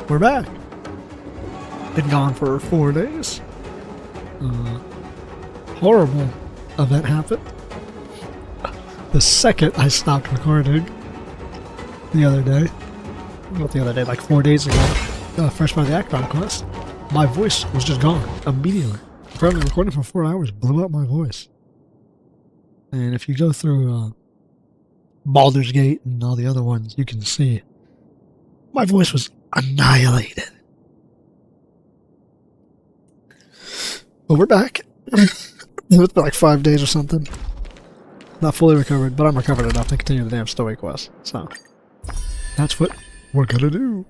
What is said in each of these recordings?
we're back. Been gone for 4 days. Horrible event happened. The second I stopped recording the other day, not the other day, like 4 days ago, first part of the Akron quest, my voice was just gone immediately. Apparently recording for 4 hours blew out my voice. And if you go through Baldur's Gate and all the other ones, you can see my voice was annihilated. But we're back. It's been like 5 days or something. Not fully recovered, but I'm recovered enough to continue the damn story quest. So, that's what we're gonna do.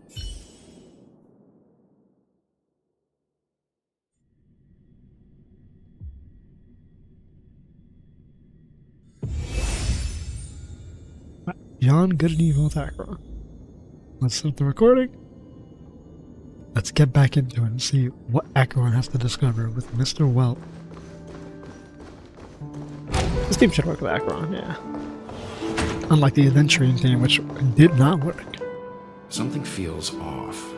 Beyond Good and Evil with Akron. Let's start the recording. Let's get back into it and see what Akron has to discover with Mr. Welt. This team should work with Akron, yeah. Unlike the adventuring team, which did not work. Something feels off.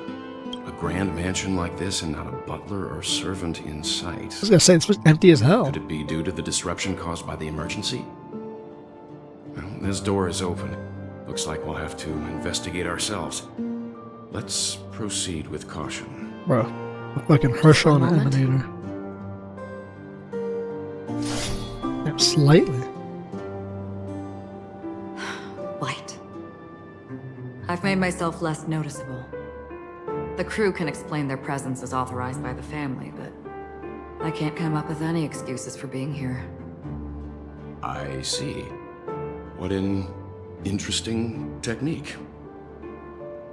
A grand mansion like this and not a butler or servant in sight. I was gonna say, it's just empty as hell. Could it be due to the disruption caused by the emergency? Well, this door is open. Looks like we'll have to investigate ourselves. Let's proceed with caution. Bro, a fucking Herschel and an Emanator. Yeah, slightly. Light. I've made myself less noticeable. The crew can explain their presence as authorized by the family, but I can't come up with any excuses for being here. I see. What an interesting technique.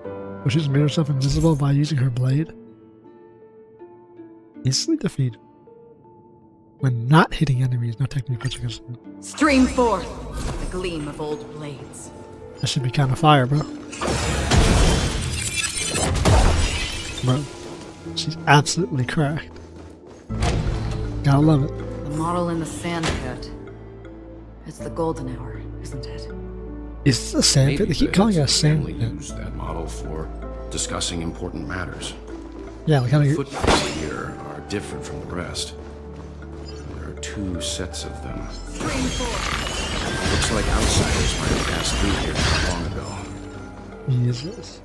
Well, she's made herself invisible by using her blade. Instantly defeat. When not hitting enemies, no technique puts against them. Stream forth the gleam of old blades. That should be kind of fire, bro. Bro, she's absolutely cracked. Gotta love it. The model in the sand pit. It's the golden hour, isn't it? Is this a sand pit? They keep calling it a sand pit. pit. Use that model for discussing important matters. Yeah, like how The you... footprints here are different from the rest. There are 2 sets of them. Looks like outsiders might have passed through here not long ago. Jesus.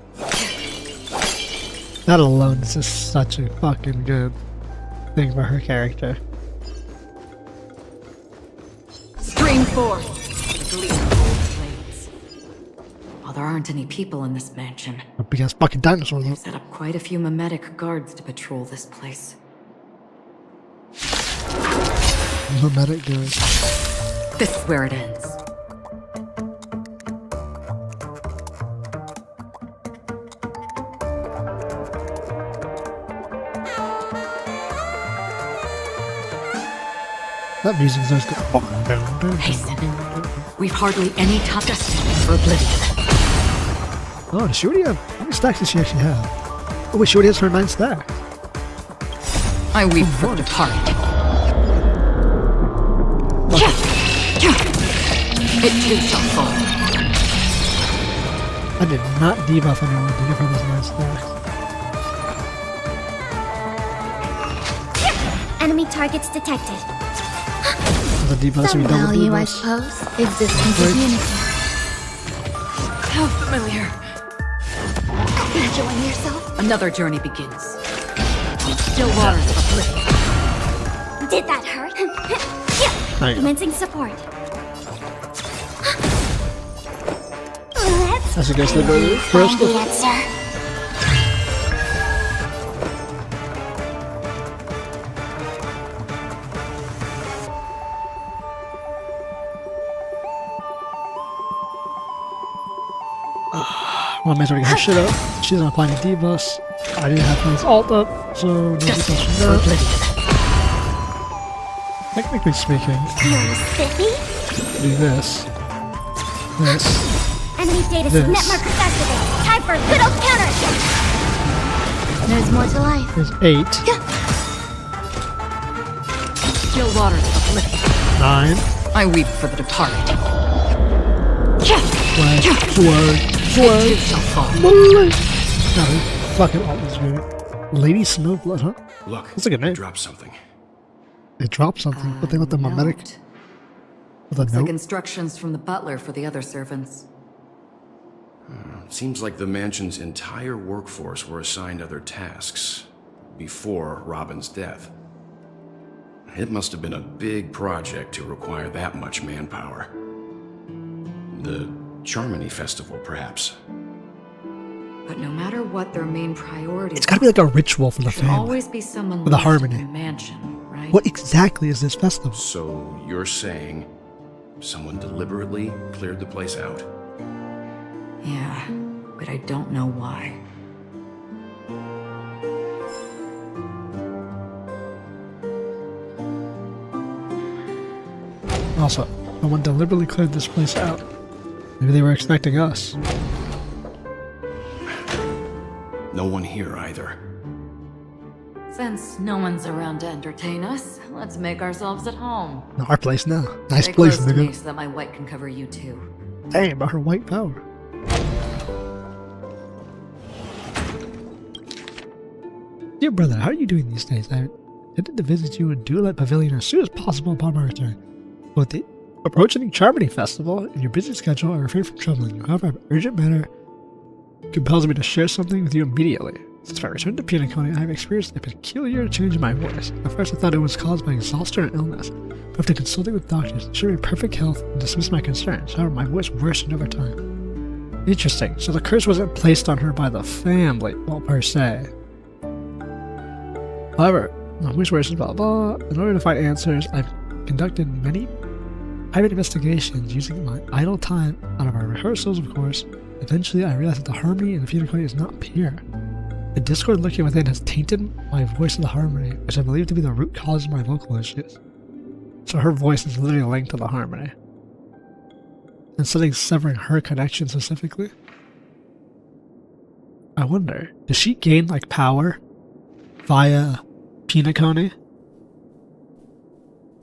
That alone is just such a fucking good thing for her character. Stream forth the gleam of old blades. While there aren't any people in this mansion, A big ass fucking dinosaur though. they've set up quite a few mimetic guards to patrol this place. Mimetic guy. This is where it ends. That music's always good. Hasten. We've hardly any time just for oblivion. Oh, does she already have... How many stacks does she actually have? Oh wait, she already has her 9 stacks. I weep for the departed. It too shall fall. I did not debuff anyone to give her those 9 stacks. Enemy targets detected. The debuffs Some we double value, I debuffs. suppose. Existence of unity. How familiar. Enjoying yourself? Another journey begins. Still waters of oblivion. Did that hurt? There you go. Commencing support. Let's That's a good slip find first. the answer. My man's already got her shit up. She's not applying debuffs. I didn't have my alt up, so no debuffs from that. Technically speaking, Feeling spiffy? do this. This. Enemy data This. net markers activate. Time for a good old counterattack. There's more to life. Is 8. Still waters of oblivion. 9. I weep for the departed. Flag. Flag. It too shall fall. Got it. Fucking art was great. Lady Snowblood, huh? Look, That's a good name. drop something. They dropped something, but they left the mimetic Note. with a Looks like note. instructions from the butler for the other servants. Seems like the mansion's entire workforce were assigned other tasks before Robin's death. It must have been a big project to require that much manpower. The Charmony Festival, perhaps. But no matter what their main priorities, It's gotta be like a ritual for the there should family. always be someone With a left harmony. in the mansion, right? What exactly is this festival? So you're saying someone deliberately cleared the place out? Yeah, but I don't know why. Also, someone deliberately cleared this place out. Maybe they were expecting us. No one here either. Since no one's around to entertain us, let's make ourselves at home. No, our place now. Nice Stay place, close to me nigga. so that my white can cover you too. Damn, about her white power. Dear brother, how are you doing these days? I intended to visit you in Duelet Pavilion as soon as possible upon my return. With the approaching Charmony Festival and your busy schedule, I refrain from troubling you. However, an urgent matter compels me to share something with you immediately. Since my return to Penacony, I have experienced a peculiar change in my voice. At first, I thought it was caused by exhaustion and illness, but after consulting with doctors, they assured me perfect health and dismissed my concerns. However, my voice worsened over time. Interesting. So the curse wasn't placed on her by the family, well, per se. However, my voice worsened, blah blah. In order to find answers, I've conducted many private investigations using my idle time out of our rehearsals, of course. Eventually, I realized that the harmony in the Penacony is not pure. The discord lurking within has tainted my voice of the harmony, which I believe to be the root cause of my vocal issues. So her voice is literally linked to the harmony. And something severing her connection specifically. I wonder, does she gain like power via Penacony?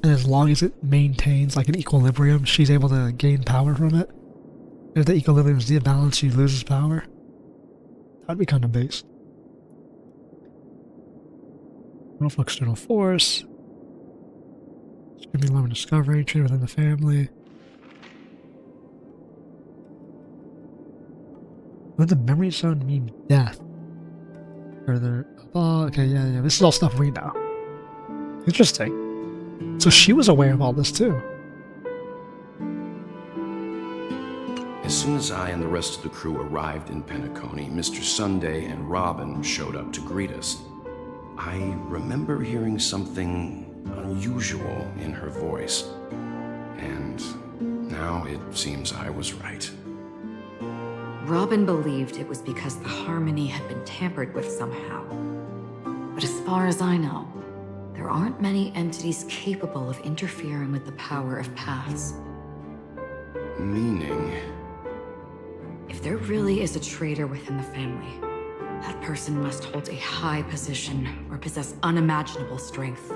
And as long as it maintains like an equilibrium, she's able to gain power from it. And if the equilibrium is imbalanced, she loses power. That'd be kind of based. Powerful external force. Screaming love discovery, trade within the family. Would the memory zone mean death? Further. Oh, okay, yeah. This is all stuff we know. Interesting. So she was aware of all this too. As soon as I and the rest of the crew arrived in Penacony, Mr. Sunday and Robin showed up to greet us. I remember hearing something unusual in her voice, and now it seems I was right. Robin believed it was because the harmony had been tampered with somehow. But as far as I know, there aren't many entities capable of interfering with the power of paths. Meaning? If there really is a traitor within the family, that person must hold a high position or possess unimaginable strength.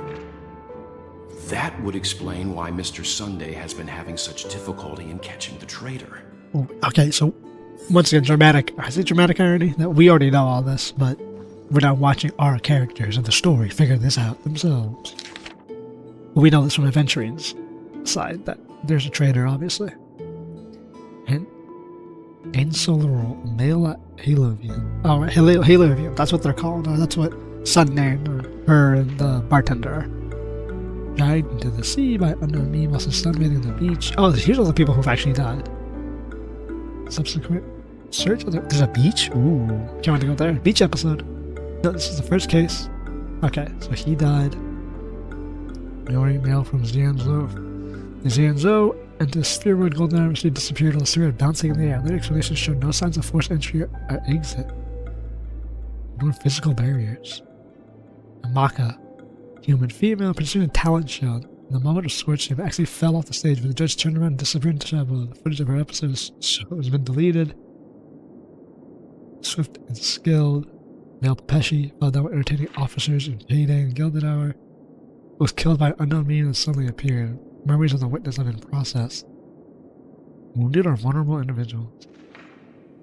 That would explain why Mr. Sunday has been having such difficulty in catching the traitor. Oh, okay, so once again, dramatic. I say dramatic irony that we already know all this, but we're now watching our characters in the story figure this out themselves. Well, we know this from Adventuring's side that there's a traitor, obviously. And Insular male Halovian. Oh, right, Halovian. That's what they're called. Or that's what Sunday or her and the bartender are. Died into the sea by unknown means whilst sunbathing on the beach. Oh, here's all the people who've actually died. Subsequent search. There's a beach? Ooh. Can't wait to go there. Beach episode. No, this is the first case. Okay, so he died. Minority male from Xianzhou. The Xianzhou and the spheroid golden arrow she disappeared while the spheroid bouncing in the air. Later explanations showed no signs of forced entry or exit. No physical barriers. Amaka, human female, pursuing a talent show. In the moment of scorch, she actually fell off the stage, but the judge turned around and disappeared into shadow. The footage of her episode has been deleted. Swift and skilled. Male Pesci fell down with entertaining officers in payday and gilded hour. Was killed by an unknown means and suddenly appeared. Memories of the witness have been processed. Wounded or vulnerable individuals.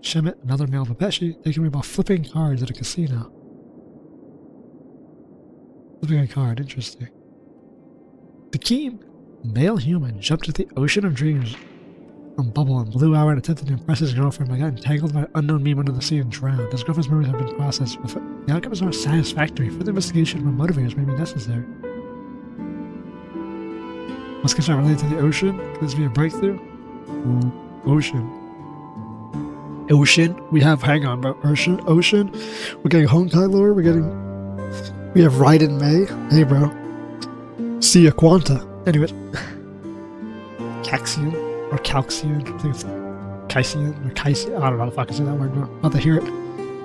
Shemit, another male Babeshi, they can read about flipping cards at a casino. Flipping a card, interesting. Takeem, male human, jumped into the ocean of dreams from Bubble and Blue Hour and attempted to impress his girlfriend by getting entangled by an unknown meme under the sea and drowned. His girlfriend's memories have been processed, but the outcome is not satisfactory. Further investigation from motivators may be necessary. Must concern related to the ocean? Could this be a breakthrough? Ooh, ocean. Ocean? We have, hang on, bro. Ocean? We're getting Honkai lore, we have Raiden May. Hey, bro. See ya, Quanta. Anyways. Caxian? Or Calxian? I think it's Caisian or Caisian. I don't know how the fuck I say that word, bro. About to hear it.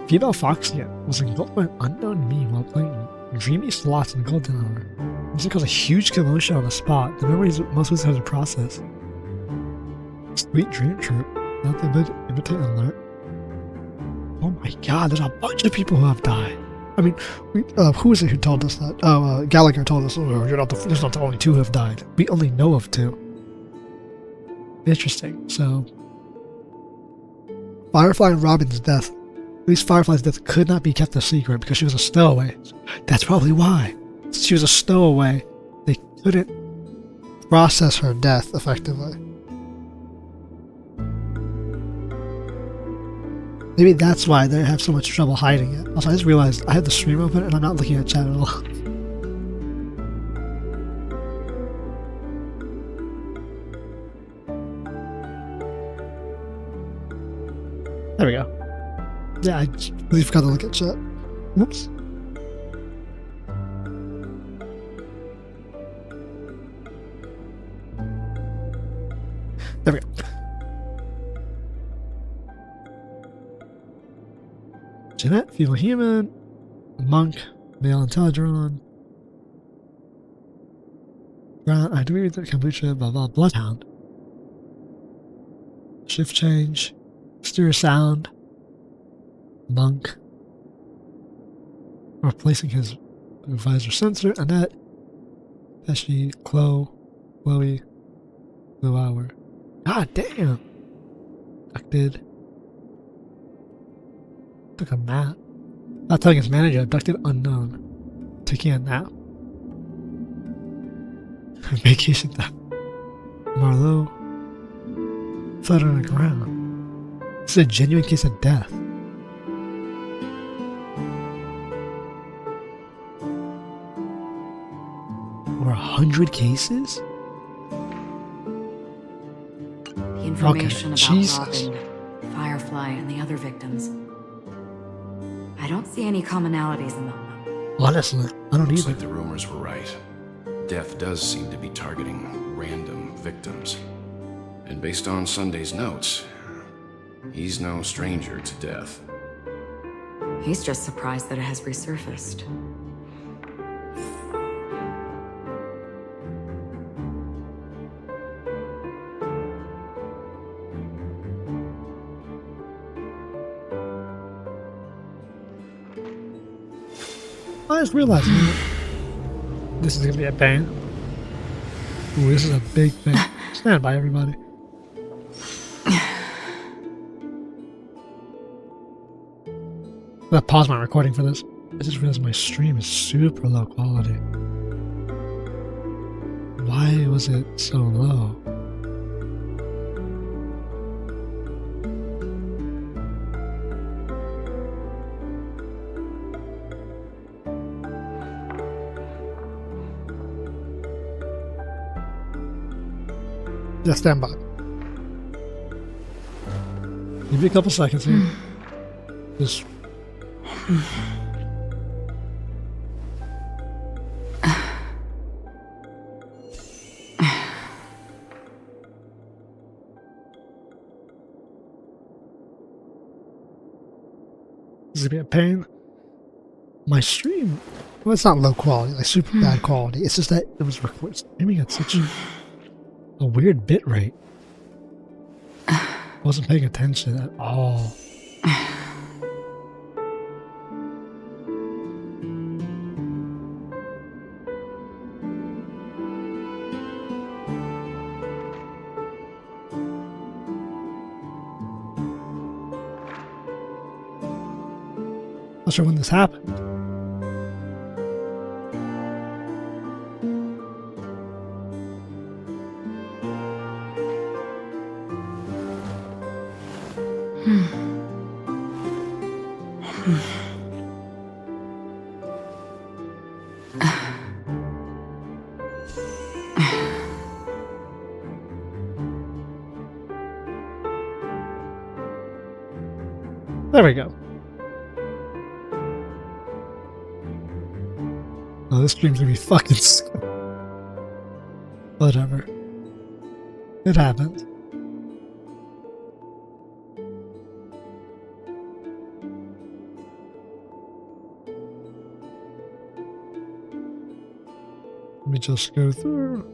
Female Foxian was engulfed by an unknown meme while playing dreamy slots in the Golden Hour. This caused a huge commotion on the spot. The memories most of us have to process. Sweet dream troop. Not the imitate alert. Oh my god, there's a bunch of people who have died. I mean, who is it who told us that? Oh, Gallagher told us, there's not the only 2 who have died. We only know of 2. Interesting. So, Firefly and Robin's death. At least Firefly's death could not be kept a secret because she was a stowaway. That's probably why. Since she was a stowaway, they couldn't process her death effectively. Maybe that's why they have so much trouble hiding it. Also, I just realized I have the stream open and I'm not looking at chat at all. There we go. Yeah, I really forgot to look at chat. Whoops. There we go. Jeanette, female human. Monk, male Intelligron. Brown, I do read the kombucha, blah blah. Bloodhound. Shift change. Mysterious sound. Monk. Replacing his visor sensor. Annette. Pesci. Chloe. Blue Hour. God damn. Abducted. Took a nap. Not telling his manager. Abducted unknown. Taking a nap. Vacation time. Marlowe. Flat on the ground. This is a genuine case of death. Over 100 cases? The information about Jesus. Robin, Firefly, and the other victims. I don't see any commonalities among them. Honestly, I don't Looks either. like the rumors were right. Death does seem to be targeting random victims. And based on Sunday's notes, he's no stranger to death. He's just surprised that it has resurfaced. I just realized this is gonna be a bang. Ooh, this is a big thing. Stand by, everybody. I'm gonna pause my recording for this. I just realized my stream is super low quality. Why was it so low? Yeah, stand by. Give me a couple seconds here. Just. This is gonna be a pain. My stream, well, it's not low quality, like super bad quality. It's just that it was streaming at such a weird bit rate. Wasn't paying attention at all. Not sure when this happened. There we go. Oh, this stream's gonna be fucking whatever. It happened. Let me just go through.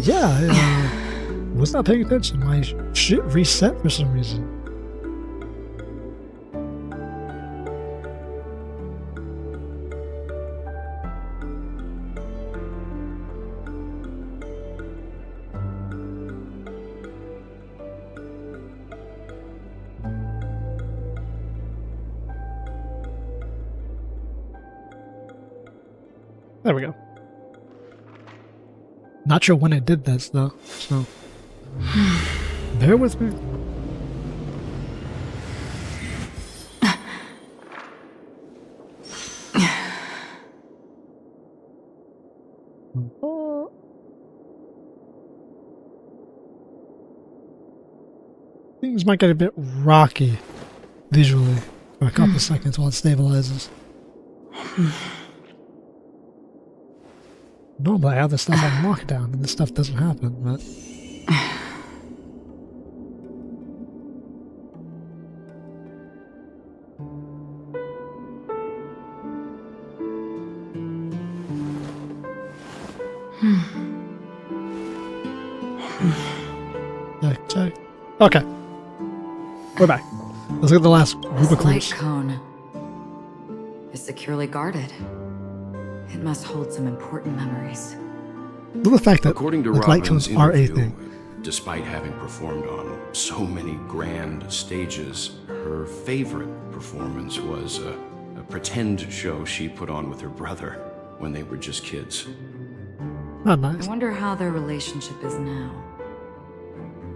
Yeah, I was not paying attention. My shit reset for some reason. There we go. Not sure when I did this though, so bear with me. Things might get a bit rocky visually for a couple seconds while it stabilizes. Normally I have this stuff on lockdown and this stuff doesn't happen, but... Check. Okay. We're back. Let's look at the last group of This light clues. cone is securely guarded. It must hold some important memories. The fact that According to like, light Robin's cones are a interview, thing. despite having performed on so many grand stages, her favorite performance was a pretend show she put on with her brother when they were just kids. Not nice. I wonder how their relationship is now.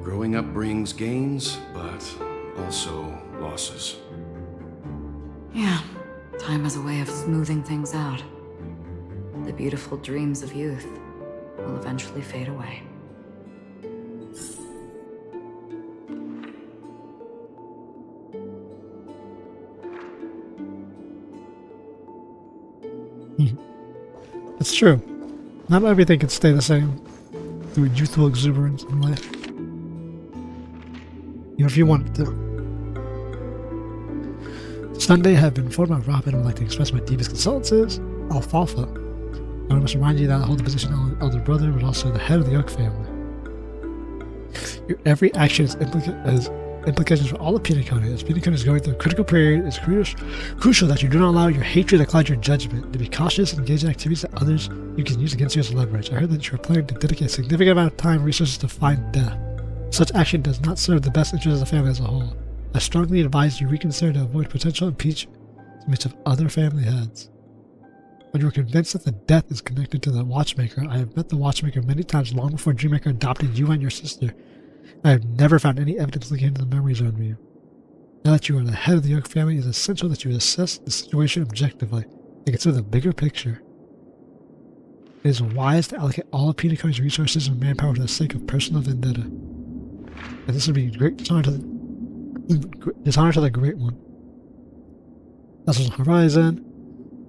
Growing up brings gains, but also losses. Yeah, time has a way of smoothing things out. The beautiful dreams of youth will eventually fade away. It's true. Not everything can stay the same through youthful exuberance in life. Even if you want it to. Sunday have been informed by Robin and would like to express my deepest condolences. Alfalfa. I must remind you that I hold the position of elder brother, but also the head of the Oak family. Your every action has implications for all of Penacony. As Penacony is going through a critical period, it's crucial that you do not allow your hatred to cloud your judgment. To be cautious and engage in activities that others you can use against you as leverage. I heard that you are planning to dedicate a significant amount of time and resources to find death. Such action does not serve the best interests of the family as a whole. I strongly advise you reconsider to avoid potential impeachment of other family heads. When you are convinced that the death is connected to the Watchmaker, I have met the Watchmaker many times long before Dreammaker adopted you and your sister. I have never found any evidence linking to the memories on you. Now that you are the head of the Oak family, it is essential that you assess the situation objectively and consider the bigger picture. It is wise to allocate all of Penacony's resources and manpower for the sake of personal vendetta. And this would be great dishonor to the Great One. That's on the horizon.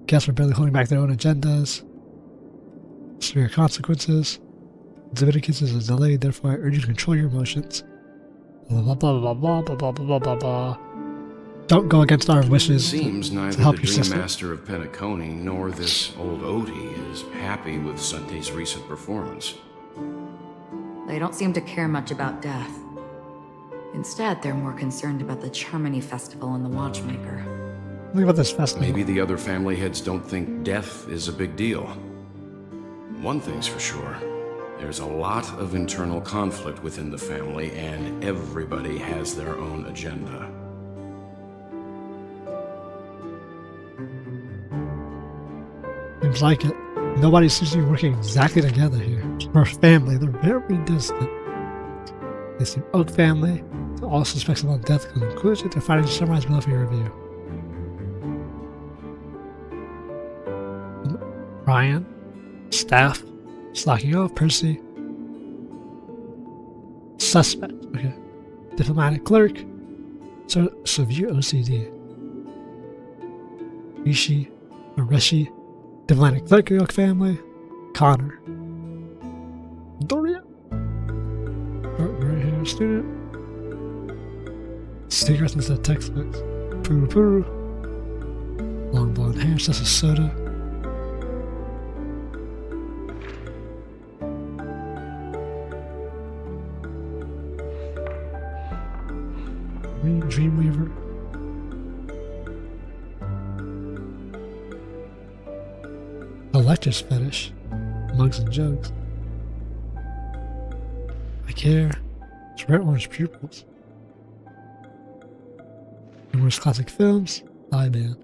Guests are barely holding back their own agendas. Severe consequences. Exhibiting cases is delayed, therefore I urge you to control your emotions. Blah blah blah blah blah blah blah blah blah blah. Don't go against our wishes Seems to neither help the your Dream sister. Master of Penacony nor this old Odie is happy with Sunday's recent performance. They don't seem to care much about death. Instead, they're more concerned about the Charmony Festival and the Watchmaker. Think about this festival. Maybe the other family heads don't think death is a big deal. One thing's for sure. There's a lot of internal conflict within the family, and everybody has their own agenda. Seems like it. Nobody seems to be working exactly together here. For a family, they're very distant. They seem Oak family. All suspects of death conclusion. They're fighting to summarize military review. Ryan, staff, slacking off. Percy, suspect. Okay, diplomatic clerk. So severe OCD. Rishi, or Rishi, diplomatic clerk, Oak family. Connor, Doria, right here, student. Cigarettes instead of textbooks. Puru puru. Long blonde hair, such as soda. Dreamweaver. Elector's fetish. Mugs and jugs. Black hair. It's red orange pupils. Numerous classic films. Die Man.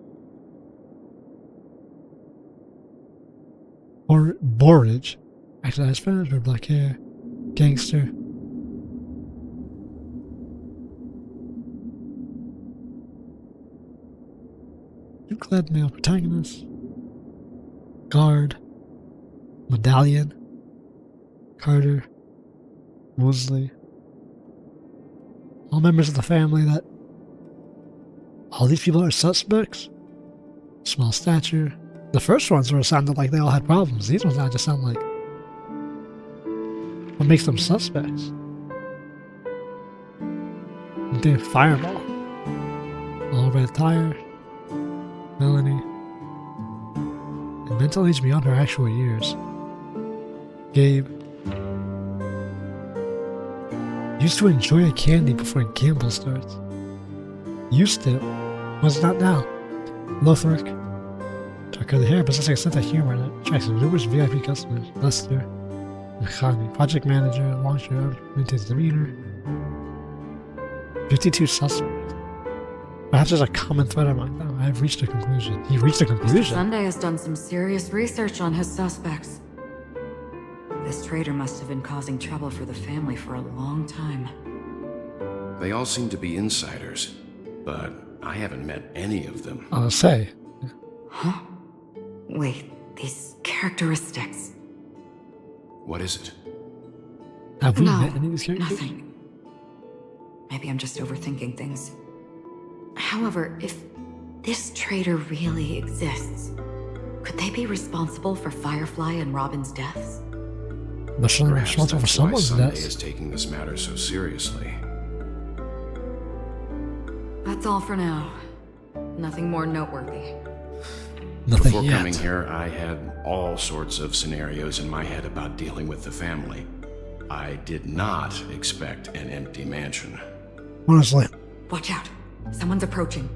Borage. Actually, has friends with black hair. Gangster. Clad male protagonist. Guard. Medallion. Carter. Woosley. All members of the family that... All these people are suspects. Small stature. The first ones sort of sounded like they all had problems. These ones now just sound like... What makes them suspects? Damn fireball. All red tire. Melanie. And mental age beyond her actual years. Gabe. Used to enjoy a candy before a gamble starts. Used to. Was not now. Lothric. Darker the hair, but such a sense of humor that attracts numerous VIP customers. Lester. Khani. Project manager. Launcher. Maintains demeanor. 52 suspects. Perhaps there's a common thread among them. I've reached a conclusion. He reached a conclusion. Sunday has done some serious research on his suspects. This traitor must have been causing trouble for the family for a long time. They all seem to be insiders, but I haven't met any of them. I'll say. Huh? Wait, these characteristics. What is it? Have we No, met any of these characters? nothing. Maybe I'm just overthinking things. However, if this traitor really exists, could they be responsible for Firefly and Robin's deaths? They're certainly Perhaps responsible for that's why someone's Sunday death. is taking this matter so seriously. That's all for now. Nothing more noteworthy. Nothing Before yet. coming here, I had all sorts of scenarios in my head about dealing with the family. I did not expect an empty mansion. Honestly, Watch out. Someone's approaching.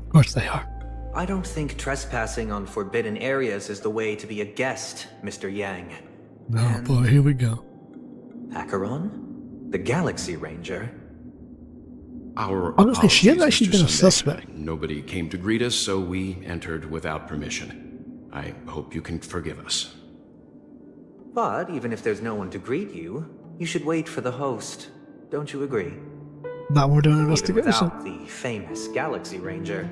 of course they are. I don't think trespassing on forbidden areas is the way to be a guest, Mr. Yang. Oh And boy, here we go. Acheron? The Galaxy Ranger? Our Honestly, she has apologies, actually Mr. been a Sunday. suspect. Nobody came to greet us, so we entered without permission. I hope you can forgive us. But even if there's no one to greet you, you should wait for the host. Don't you agree? Now we're doing an Even investigation. without the famous Galaxy Ranger.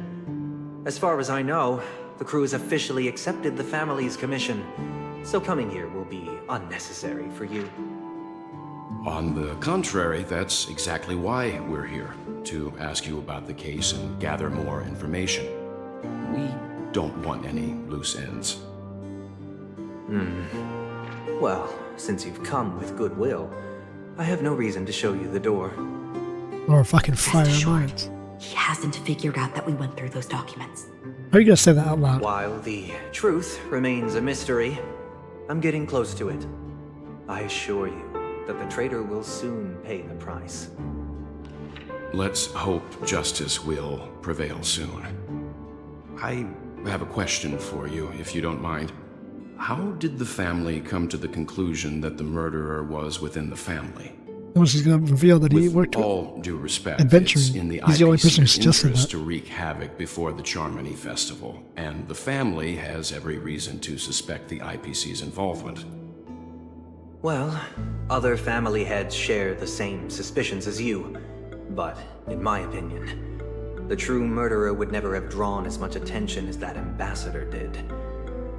As far as I know, the crew has officially accepted the family's commission, so coming here will be unnecessary for you. On the contrary, that's exactly why we're here, to ask you about the case and gather more information. We don't want any loose ends. Well, since you've come with goodwill, I have no reason to show you the door. Or fucking Rest fire assured, minds. he hasn't figured out that we went through those documents. How are you gonna say that out loud? While the truth remains a mystery, I'm getting close to it. I assure you that the traitor will soon pay the price. Let's hope justice will prevail soon. I have a question for you, if you don't mind. how did the family come to the conclusion that the murderer was within the family? And she's going to reveal that he With worked with all due respect, adventuring. it's in the He's the only person who IPC's suggested interest that. to wreak havoc before the Charmony Festival, and the family has every reason to suspect the IPC's involvement. Well, other family heads share the same suspicions as you. But, in my opinion, the true murderer would never have drawn as much attention as that ambassador did.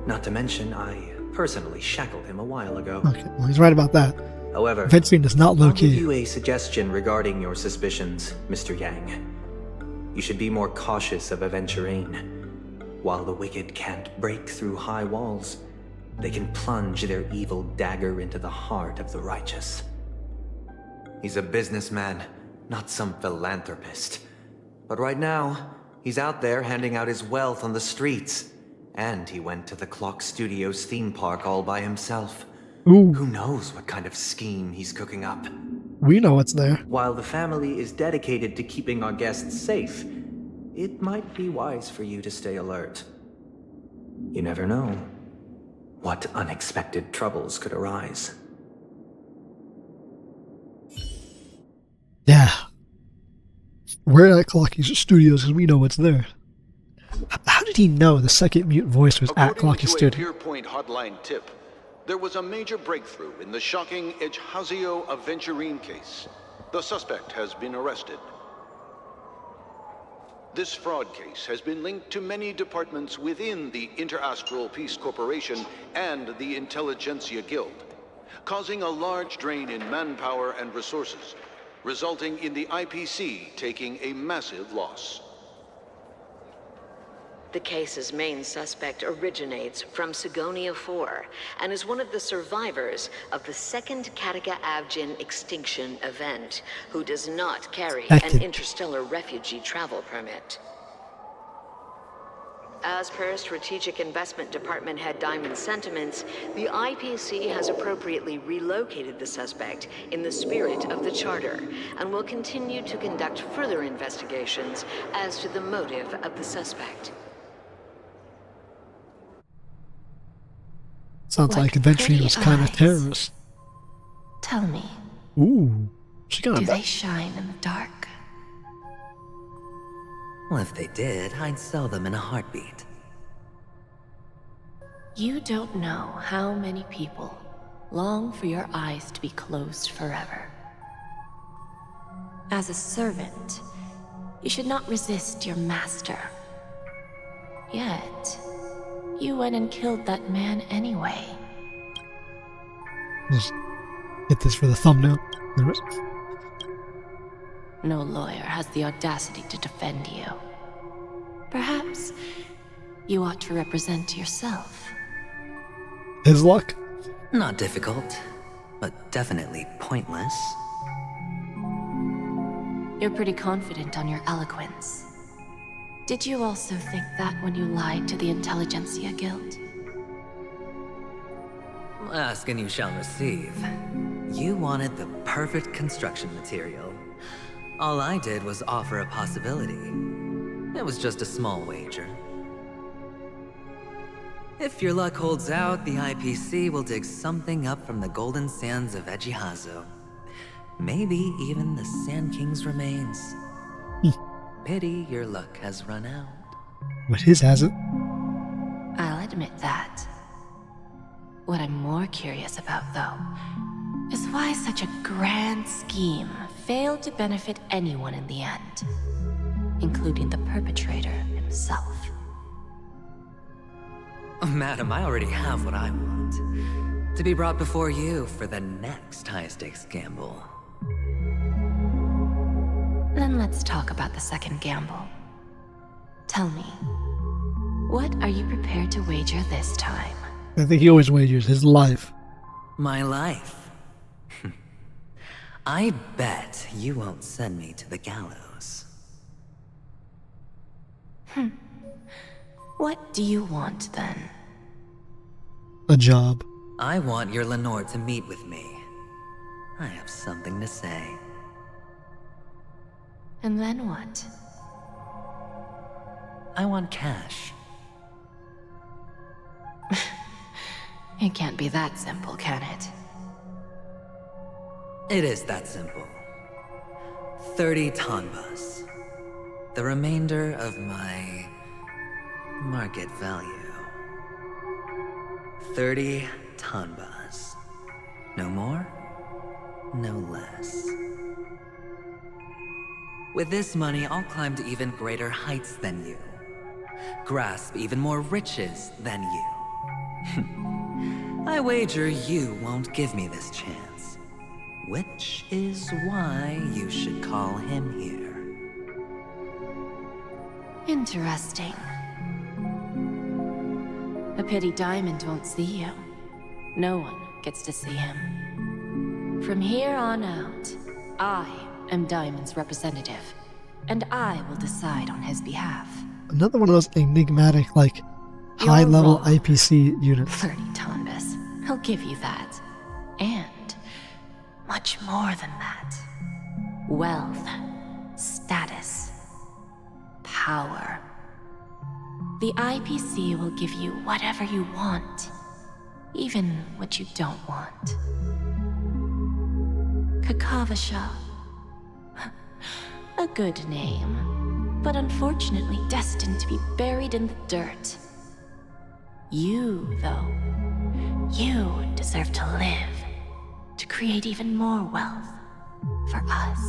Not to mention, I personally shackled him a while ago. Okay, well, he's right about that. However, Adventuring is not I'll give low-key. you a suggestion regarding your suspicions, Mr. Yang. You should be more cautious of Aventurine. While the wicked can't break through high walls, they can plunge their evil dagger into the heart of the righteous. He's a businessman, not some philanthropist. But right now, he's out there handing out his wealth on the streets. And he went to the Clock Studios theme park all by himself. Ooh, Who knows what kind of scheme he's cooking up? we know what's there. While the family is dedicated to keeping our guests safe, it might be wise for you to stay alert. You never know what unexpected troubles could arise. Yeah. We're at Clocky's Studios because we know what's there. How did he know the second mute voice was at According Clocky's to a Studio? Pierpoint hotline tip, there was a major breakthrough in the shocking Ejhazio Aventurine case. The suspect has been arrested. This fraud case has been linked to many departments within the Interastral Peace Corporation and the Intelligentsia Guild, causing a large drain in manpower and resources, resulting in the IPC taking a massive loss. The case's main suspect originates from Sigonia 4 and is one of the survivors of the second Kataka Avgin extinction event, who does not carry an interstellar refugee travel permit. As per Strategic Investment Department head Diamond's sentiments, the IPC has appropriately relocated the suspect in the spirit of the Charter and will continue to conduct further investigations as to the motive of the suspect. Sounds like What Adventuring pretty was kind of eyes. terrorist. Tell me, Ooh, she got do a they shine in the dark? Well, if they did, I'd sell them in a heartbeat. You don't know how many people long for your eyes to be closed forever. As a servant, you should not resist your master. Yet, you went and killed that man anyway. Just get this for the thumbnail. No lawyer has the audacity to defend you. Perhaps you ought to represent yourself. His luck? Not difficult, but definitely pointless. You're pretty confident on your eloquence. Did you also think that when you lied to the Intelligentsia Guild? Ask and you shall receive. You wanted the perfect construction material. All I did was offer a possibility. It was just a small wager. If your luck holds out, the IPC will dig something up from the golden sands of Ejhazio. Maybe even the Sand King's remains. Pity your luck has run out. But his hasn't. I'll admit that. What I'm more curious about, though, is why such a grand scheme failed to benefit anyone in the end, including the perpetrator himself. Madam, I already have what I want. To be brought before you for the next high-stakes gamble. Then let's talk about the second gamble. Tell me, what are you prepared to wager this time? I think he always wagers his life. My life. I bet you won't send me to the gallows. What do you want, then? A job. I want your Lenore to meet with me. I have something to say. And then what? I want cash. It can't be that simple, can it? It is that simple. 30 tanbas. The remainder of my market value. 30 tanbas. No more, no less. With this money, I'll climb to even greater heights than you. Grasp even more riches than you. I wager you won't give me this chance. Which is why you should call him here. Interesting. A pity Diamond won't see you. No one gets to see him. From here on out, I am Diamond's representative, and I will decide on his behalf. Another one of those enigmatic, like, high-level wrong. IPC units. 30 Tonbas. I'll give you that. And much more than that. Wealth, status, power. The IPC will give you whatever you want, even what you don't want. Kakavasha. A good name, but unfortunately destined to be buried in the dirt. You, though, you deserve to live, to create even more wealth for us.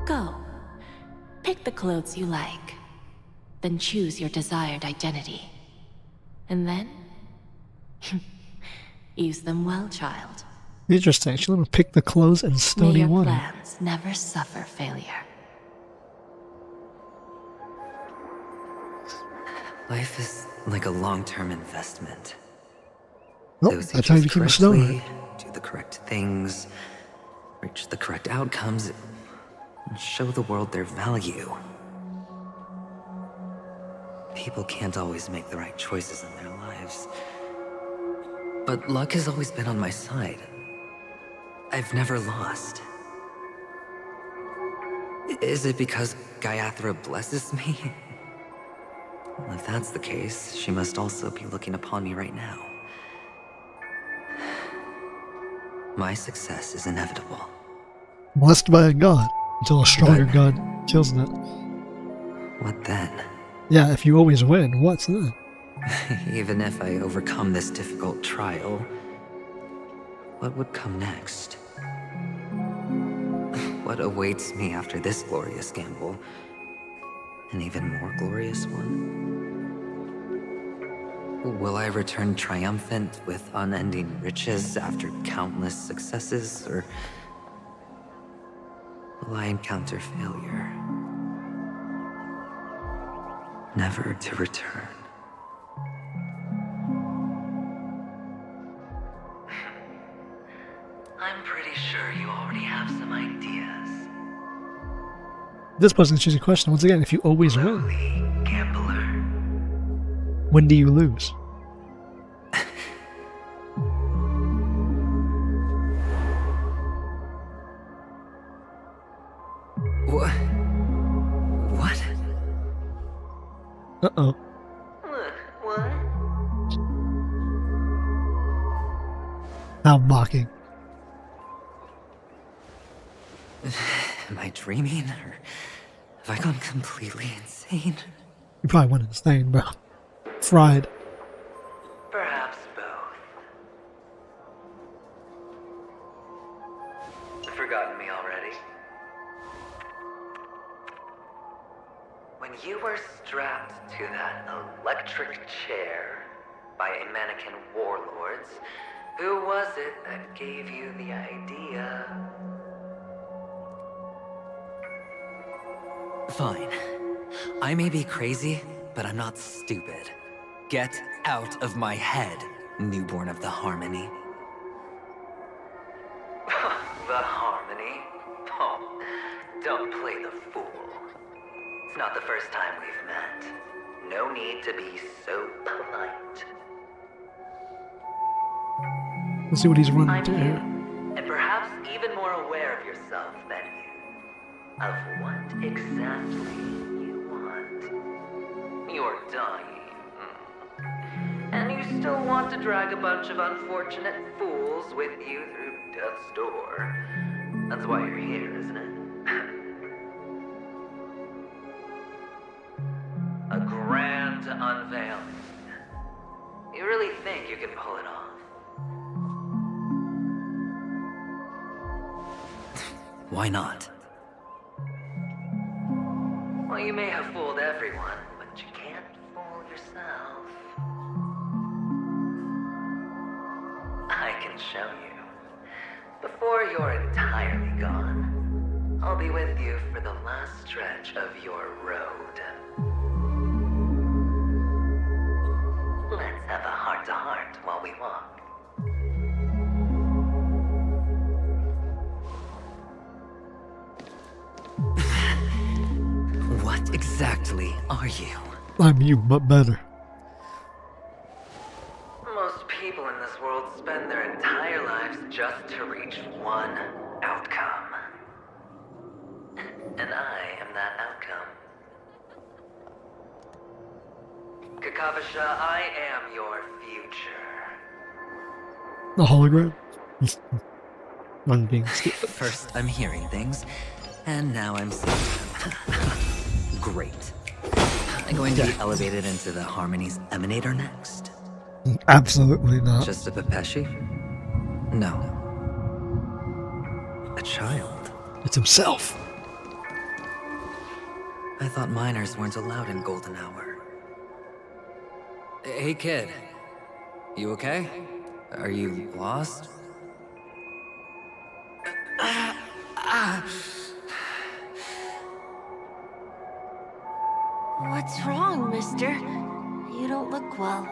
Go, pick the clothes you like, then choose your desired identity. And then, use them well, child. Interesting. She'll let him pick the clothes and May stony your water. plans never suffer failure. Life is like a long-term investment. Oh, Those who that's how you choose became a snow correctly, knight. do the correct things, reach the correct outcomes, and show the world their value. People can't always make the right choices in their lives. But luck has always been on my side. I've never lost. Is it because Gayatri blesses me? Well, if that's the case, she must also be looking upon me right now. My success is inevitable. Blessed by a god, until a stronger god kills it. What then? Yeah, if you always win, what's that? Even if I overcome this difficult trial, what would come next? What awaits me after this glorious gamble? An even more glorious one? Will I return triumphant with unending riches after countless successes, or will I encounter failure? Never to return. I'm pretty sure you already have some ideas. This person's choosing a question. Once again, if you always win, Lowly gambler. when do you lose? What? What? Uh-oh. What? How mocking. Am I dreaming, or have I gone completely insane? You probably went insane, bro. Fried. Perhaps both. You've forgotten me already? When you were strapped to that electric chair by a mannequin warlords, who was it that gave you the idea? Fine. I may be crazy, but I'm not stupid. Get out of my head, newborn of the Harmony. The Harmony? Oh, don't play the fool. It's not the first time we've met. No need to be so polite. Let's see what he's running I'm to you, here. and perhaps even more aware of yourself than you. Of what exactly you want. You're dying. And you still want to drag a bunch of unfortunate fools with you through death's door. That's why you're here, isn't it? A grand unveiling. You really think you can pull it off? Why not? Well, you may have fooled everyone, but you can't fool yourself. I can show you. Before you're entirely gone, I'll be with you for the last stretch of your road. Let's have a heart-to-heart while we walk. What exactly are you? I'm you, but better. Most people in this world spend their entire lives just to reach one outcome. And I am that outcome. Kakavasha, I am your future. The hologram? I'm being stupid. First, I'm hearing things, and now I'm seeing them. Great. I'm going to be elevated into the Harmony's Emanator next. Absolutely not. Just a Pepeshi? No. A child. It's himself. I thought minors weren't allowed in Golden Hour. Hey kid, you okay? Are you lost? What's wrong, mister? You don't look well.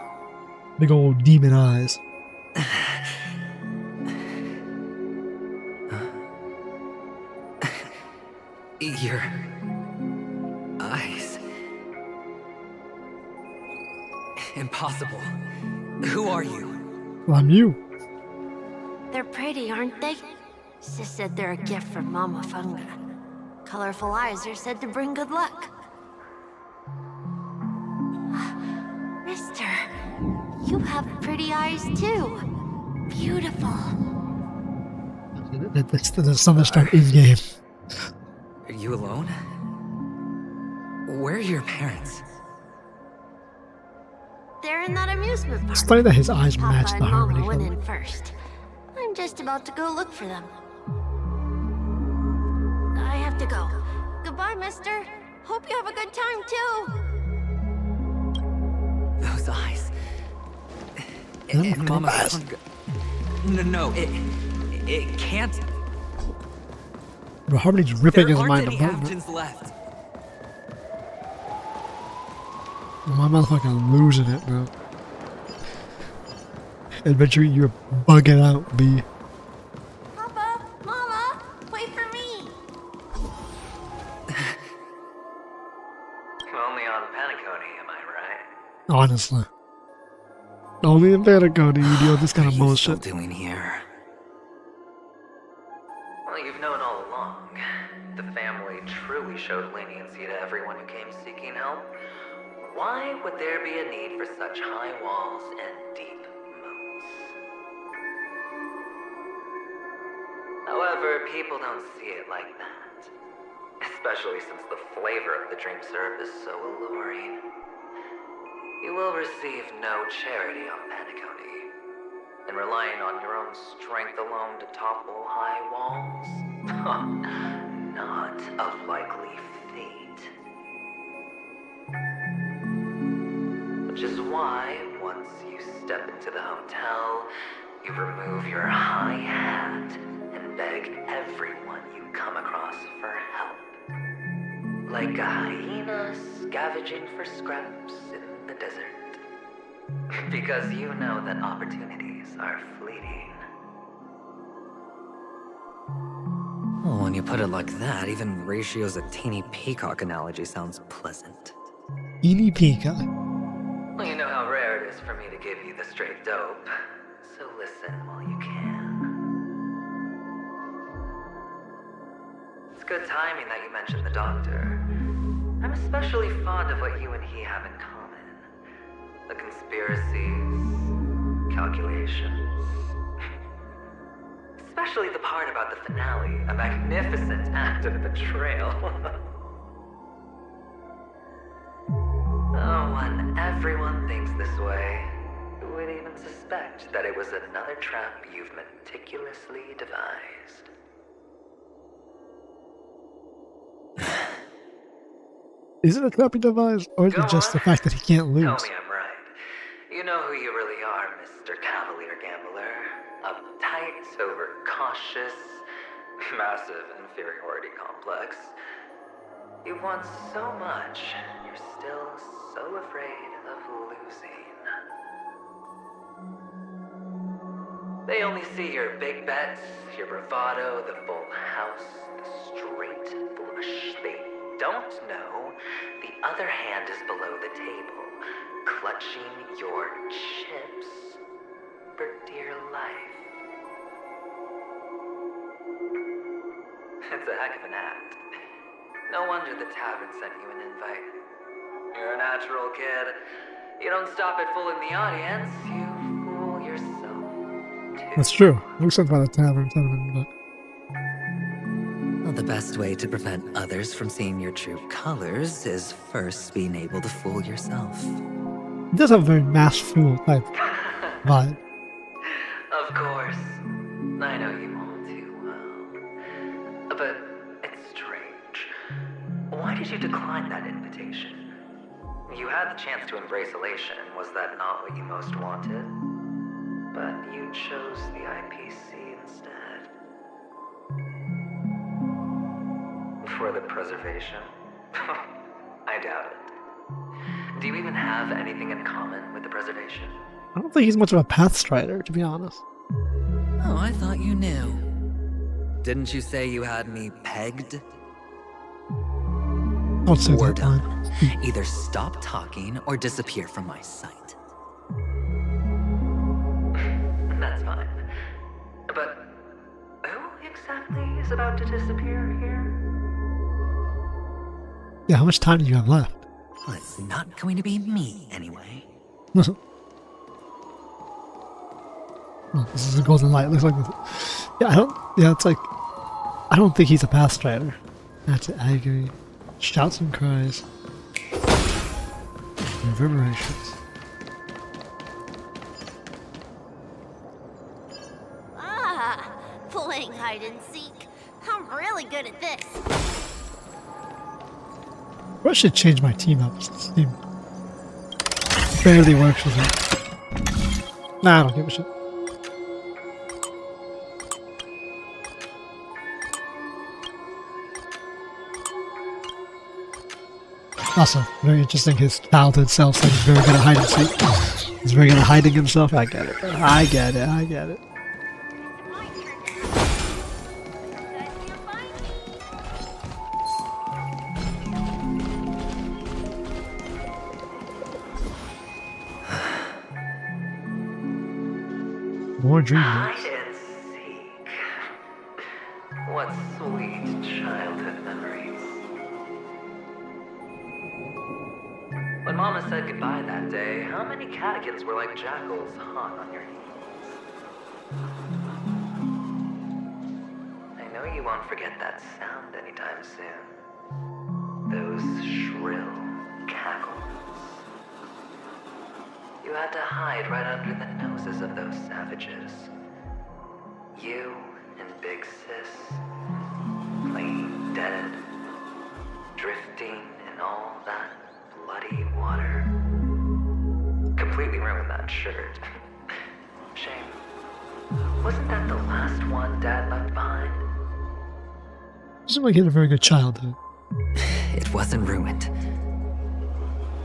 Big old demon eyes. Your eyes. Impossible. Who are you? Well, I'm you. They're pretty, aren't they? Sis said they're a gift from Mama Funga. Colorful eyes are said to bring good luck. Mister, you have pretty eyes too. Beautiful. That's something start in game. Are you alone? Where are your parents? They're in that amusement park. It's funny that his eyes Papa match and the Mama Harmony went color. in first. I'm just about to go look for them. I have to go. Goodbye, mister. Hope you have a good time, too. Those eyes. Them And Mama eyes. Funga. No, it can't. Bro, Harmony's ripping There his aren't mind any apart. Bro. Aftons left. My motherfucking losing it, bro. Adventure, you're bugging out, B. Papa, Mama, wait for me. Only on Penacony, am I right? Honestly. Only in Penacony you deal with this kind of What are you still bullshit. doing here? Well, you've known all along. The family truly showed leniency to everyone who came seeking help. Why would there be a need for such high walls and deep moats? However, people don't see it like that. Especially since the flavor of the dream syrup is so alluring. You will receive no charity on Penacony. And relying on your own strength alone to topple high walls? Not a likely fate. Which is why, once you step into the hotel, you remove your high hat and beg everyone you come across for help. Like a hyena scavenging for scraps in the desert. Because you know that opportunities are fleeting. Well, when you put it like that, even Ratio's a teeny peacock analogy sounds pleasant. Eeny Pika. Well, you know how rare it is for me to give you the straight dope. So listen while you can. It's good timing that you mentioned the doctor. I'm especially fond of what you and he have in common. The conspiracies, calculations. Especially the part about the finale, a magnificent act of betrayal. Oh, and everyone thinks this way. Who would even suspect that it was another trap you've meticulously devised? Is it a crappy device, or is it just the fact that he can't lose? Tell me I'm right. You know who you really are, Mr. Cavalier Gambler. Uptight, overcautious, massive inferiority complex. You want so much, you're still so afraid of losing. They only see your big bets, your bravado, the full house, the straight flush. They don't know the other hand is below the table, clutching your chips for dear life. It's a heck of an act. No wonder the tavern sent you an invite. You're a natural kid. You don't stop at fooling the audience, you fool yourself too. That's true. Looks like by the tavern sentiment, but Well, the best way to prevent others from seeing your true colors is first being able to fool yourself. it does have a very mass fool type vibe. Of course. I know you all too well. But it's strange. Why did you decline that invitation? You had the chance to embrace elation. Was that not what you most wanted? But you chose the IPC instead. For the preservation? I doubt it. Do you even have anything in common with the preservation? I don't think he's much of a Pathstrider, to be honest. Oh, I thought you knew. Didn't you say you had me pegged? Don't say We're that. done. Line. Either stop talking or disappear from my sight. That's fine. But who exactly is about to disappear here? Yeah, how much time do you have left? Well, it's not going to be me anyway. Oh, this is a golden light. It looks like this. Yeah, it's like I don't think he's a Pathstrider. That's agony. Shouts and cries. Reverberations. Ah, playing hide and seek. I'm really good at this. I should change my team up. This team barely works with it. Nah, I don't give a shit. Also, very interesting, his childhood self said he's very good at hide and seek. He's very good at hiding himself. I get it. I get it. I get it. More dream Hide games. and seek. What sweet childhood memories. When Mama said goodbye that day, how many catechins were like jackals hot on your heels? I know you won't forget that sound anytime soon. Those shrill cackles. You had to hide right under the noses of those savages. You and Big Sis, playing dead, drifting in all that bloody water. Completely ruined that shirt. Shame. Wasn't that the last one Dad left behind? Seems like he had a very good childhood. It wasn't ruined.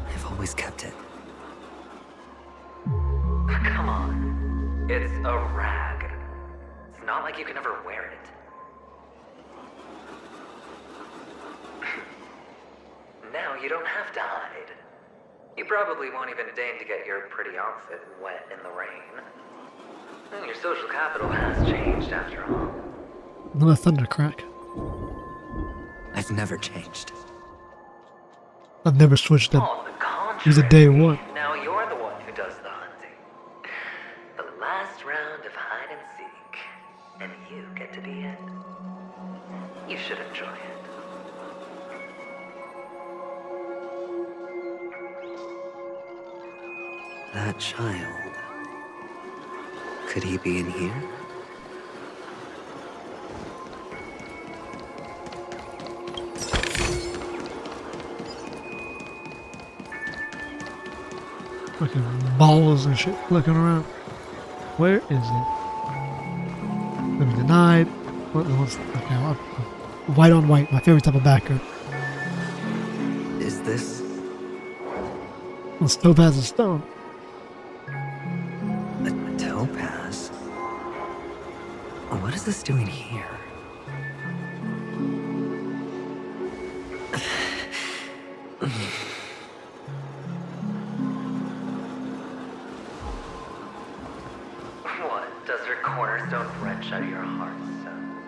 I've always kept it. Come on. It's a rag. It's not like you can ever wear it. Now you don't have to hide. You probably won't even deign to get your pretty outfit wet in the rain. And your social capital has changed after all. Another thundercrack. I've never changed. I've never switched him. On the contrary, He's a day one. Now you're the one who does the hunting. The and you get to be it. You should enjoy it. That child. Could he be in here? Fucking balls and shit looking around. Where is it? Been denied. What's okay, white on white, my favorite type of backer. Is this Well, topaz and stone. a topaz? What is this doing here? What? Does your cornerstone wrench out your heart, son?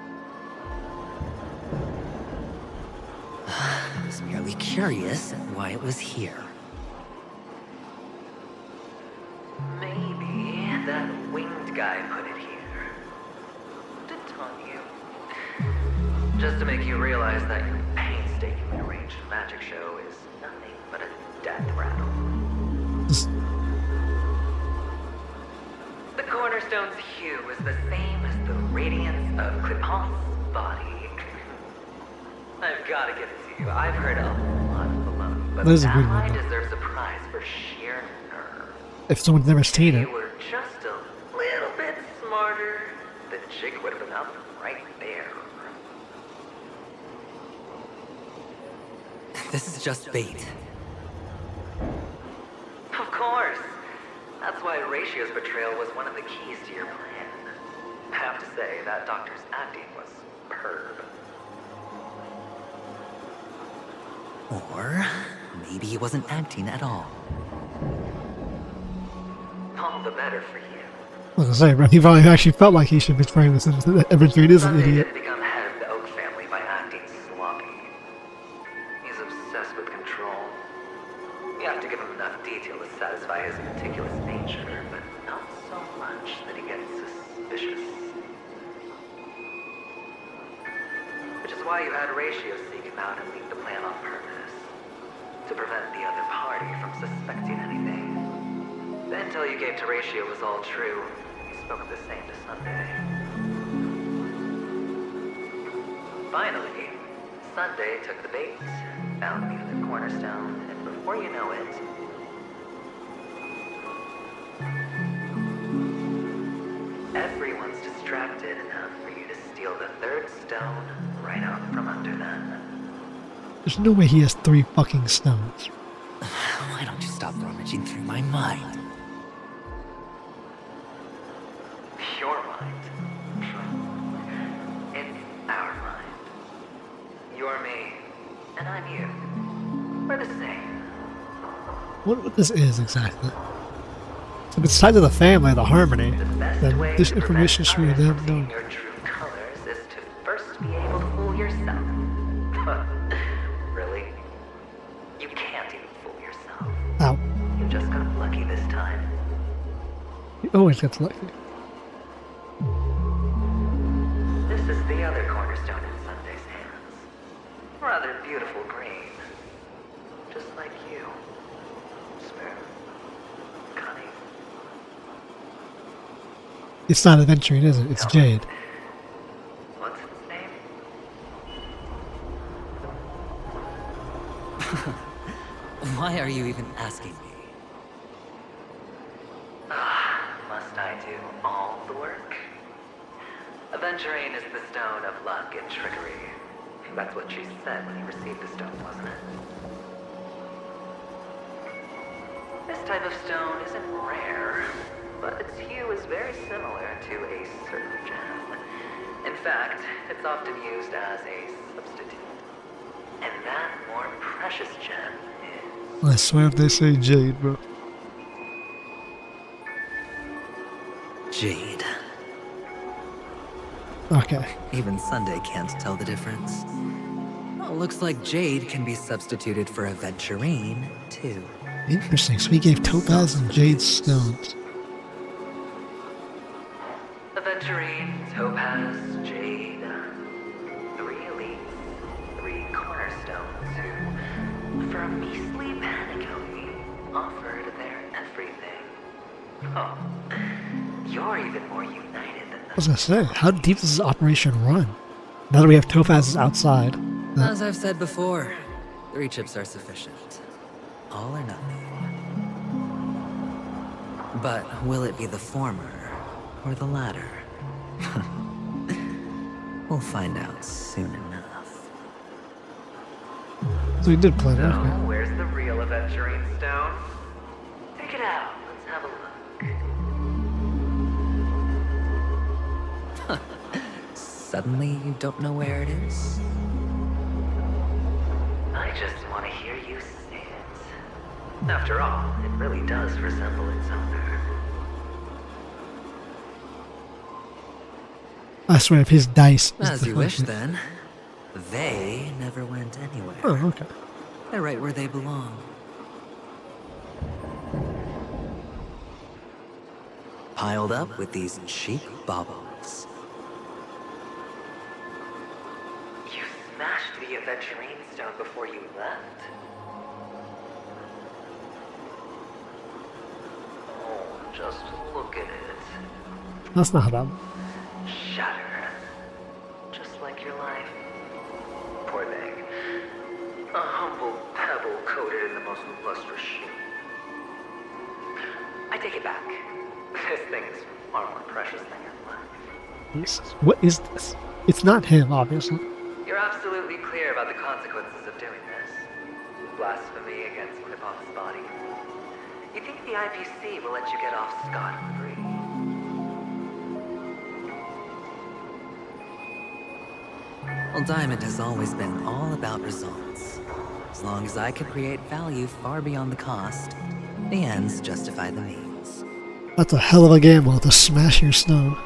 I was merely curious why it was here. Maybe that winged guy put it here. To taunt you. Just to make you realize that your painstakingly arranged magic show is nothing but a death rattle. Just The cornerstone's hue is the same as the radiance of Clipant's body. I've got to give it to you. I've heard a lot of baloney, but That is a that good one, line though. deserves a prize for sheer nerve. if someone's never seen it. You were just a little bit smarter, the jig would have been up right there. This is just bait. Of course. That's why Ratio's betrayal was one of the keys to your plan. I have to say, that doctor's acting was superb. Or maybe he wasn't acting at all. All the better for you. Like I say, bro, he probably actually felt like he should betray this. Eventually, it is an Sunday idiot. didn't become head of the Oak family by acting sloppy. He's obsessed with control. You have to give him enough detail to satisfy his meticulous nature, but not so much that he gets suspicious. Which is why you had Ratio seek him out and leak the plan on purpose. To prevent the other party from suspecting anything. The intel you gave to Ratio was all true. You spoke the same to Sunday. Finally, Sunday took the bait, found the other cornerstone, and before you know it, everyone's distracted enough for you to steal the third stone right out from under them. There's no way he has 3 fucking stones. Why don't you stop rummaging through my mind? Your mind. It's our mind. You're me, and I'm you. We're the same. What this is exactly? So if it's tied to the family, the harmony, The best then way this to information should be prevent them others from seeing knowing. your true colors is to first be able to fool yourself. Really? You can't even fool yourself. Ow. You just got lucky this time. He always gets lucky. This is the other cornerstone in Sunday's hands. Rather beautiful green. Just like you. Smooth. Cunning. It's not adventuring, is it? It's Jade. What's its name? Why are you even asking me? Must I do all the work? Aventurine is the stone of luck and trickery. That's what she said when you received the stone, wasn't it? This type of stone isn't rare, but its hue is very similar to a certain gem. In fact, it's often used as a substitute. And that more precious gem is... I swear if they say Jade, bro. Jade. Okay. Even Sunday can't tell the difference. Well, looks like Jade can be substituted for Aventurine, too. Interesting. So he gave Topaz and Jade stones. Aventurine Topaz, jade, 3 elite, 3 cornerstones who, for a measly Penacony, offered their everything. Oh, you're even more united than I was gonna say, how deep does this operation run? Now that we have topazes outside. As I've said before, 3 chips are sufficient. All or nothing. But will it be the former or the latter? We'll find out soon enough. So we did play So, that. Okay. where's the real aventurine stone? Take it out. Let's have a look. Suddenly you don't know where it is? I just want to hear you say it. After all, it really does resemble its owner. I swear, if his dice. is As the you wish, fucking- then. They never went anywhere. Oh, okay. They're right where they belong. Piled up with these cheap baubles. You smashed the aventurine stone before you left? Oh, just look at it. That's not how that. Shatter. Just like your life. Poor thing. A humble pebble coated in the most lustrous sheen. I take it back. This thing is far more precious than your life. Jesus. What is this? It's not him, obviously. You're absolutely clear about the consequences of doing this. Blasphemy against my boss's body. You think the IPC will let you get off scot-free? Well, Diamond has always been all about results. As long as I can create value far beyond the cost, the ends justify the means. That's a hell of a gamble to smash your stone.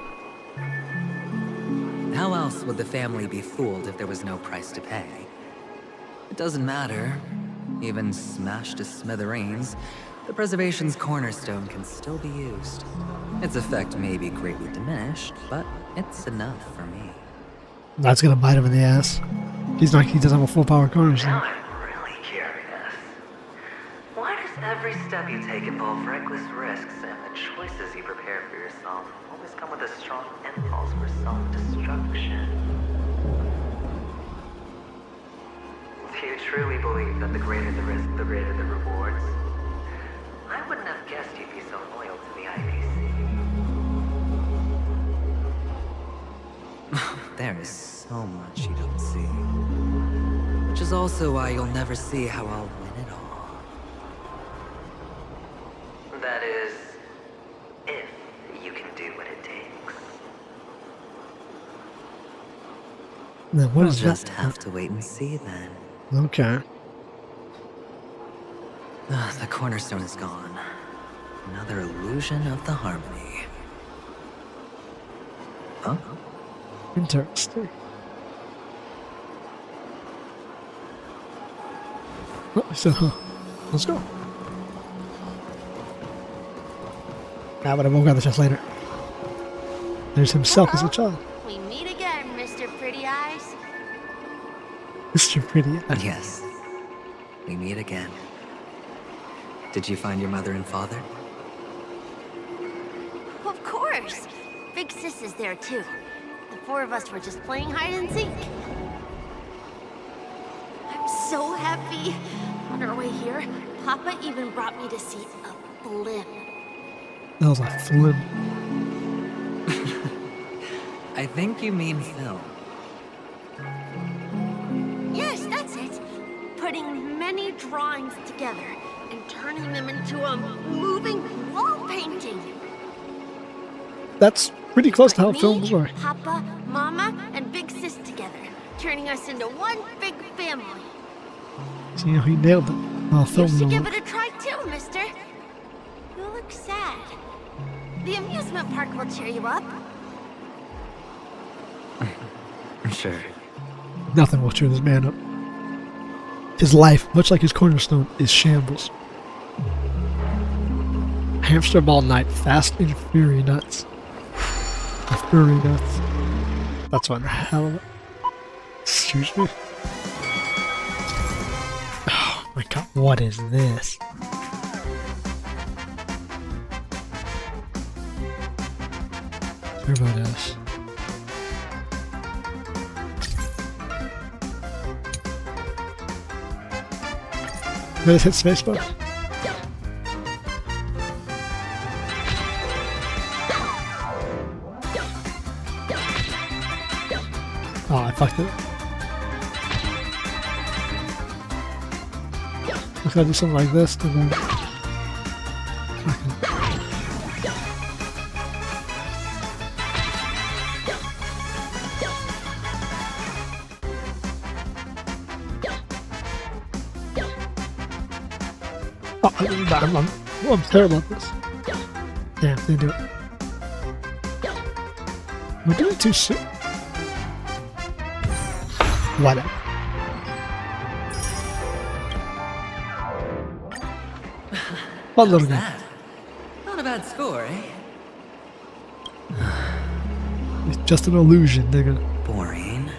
How else would the family be fooled if there was no price to pay? It doesn't matter. Even smashed to smithereens, the preservation's cornerstone can still be used. Its effect may be greatly diminished, but it's enough for me. That's gonna bite him in the ass. He doesn't have a full power cornerstone. Now I'm really curious. Why does every step you take involve reckless risks, and the choices you prepare for yourself always come with a strong impulse for self-destruction? Do you truly believe that the greater the risk, the greater the rewards? I wouldn't have guessed you'd be so loyal to the IPC. There is so much you don't see. Which is also why you'll never see how I'll win it all. That is, if you can do what it takes. Now, what We'll is just that? have to wait and see then. Okay. The cornerstone is gone. Another illusion of the harmony. Huh? Interesting. Oh, he said, huh. Let's go. Nah, but I won't grab the chest later. There's himself as a child. We meet again, Mr. Pretty Eyes. Mr. Pretty. Yes. We meet again. Did you find your mother and father? Of course. Big Sis is there too. The 4 of us were just playing hide and seek. I'm so happy. On our way here, Papa even brought me to see a blimp. That was a flim. I think you mean film. Yes, that's it. Putting many drawings together and turning them into a moving wall painting. That's pretty close to how Me, films work. Papa, Mama, and Big Sis together, turning us into one big family. See how he nailed it. How You films should will give work. it a try too, mister. You look sad. The amusement park will cheer you up. Sure. Nothing will cheer this man up. His life, much like his cornerstone, is shambles. Hamster ball night, fast and fury nuts. The furry nuts. That's one hell of a... Excuse me? Oh my god, what is this? Turbo dash. Did I hit spacebar? Oh, I fucked it. I gotta do something like this to then... Oh, I'm terrible at this. Damn, they do it. We're doing it too soon. Whatever. One little guy. That? Not a bad score, eh? It's just an illusion, nigga. Boring.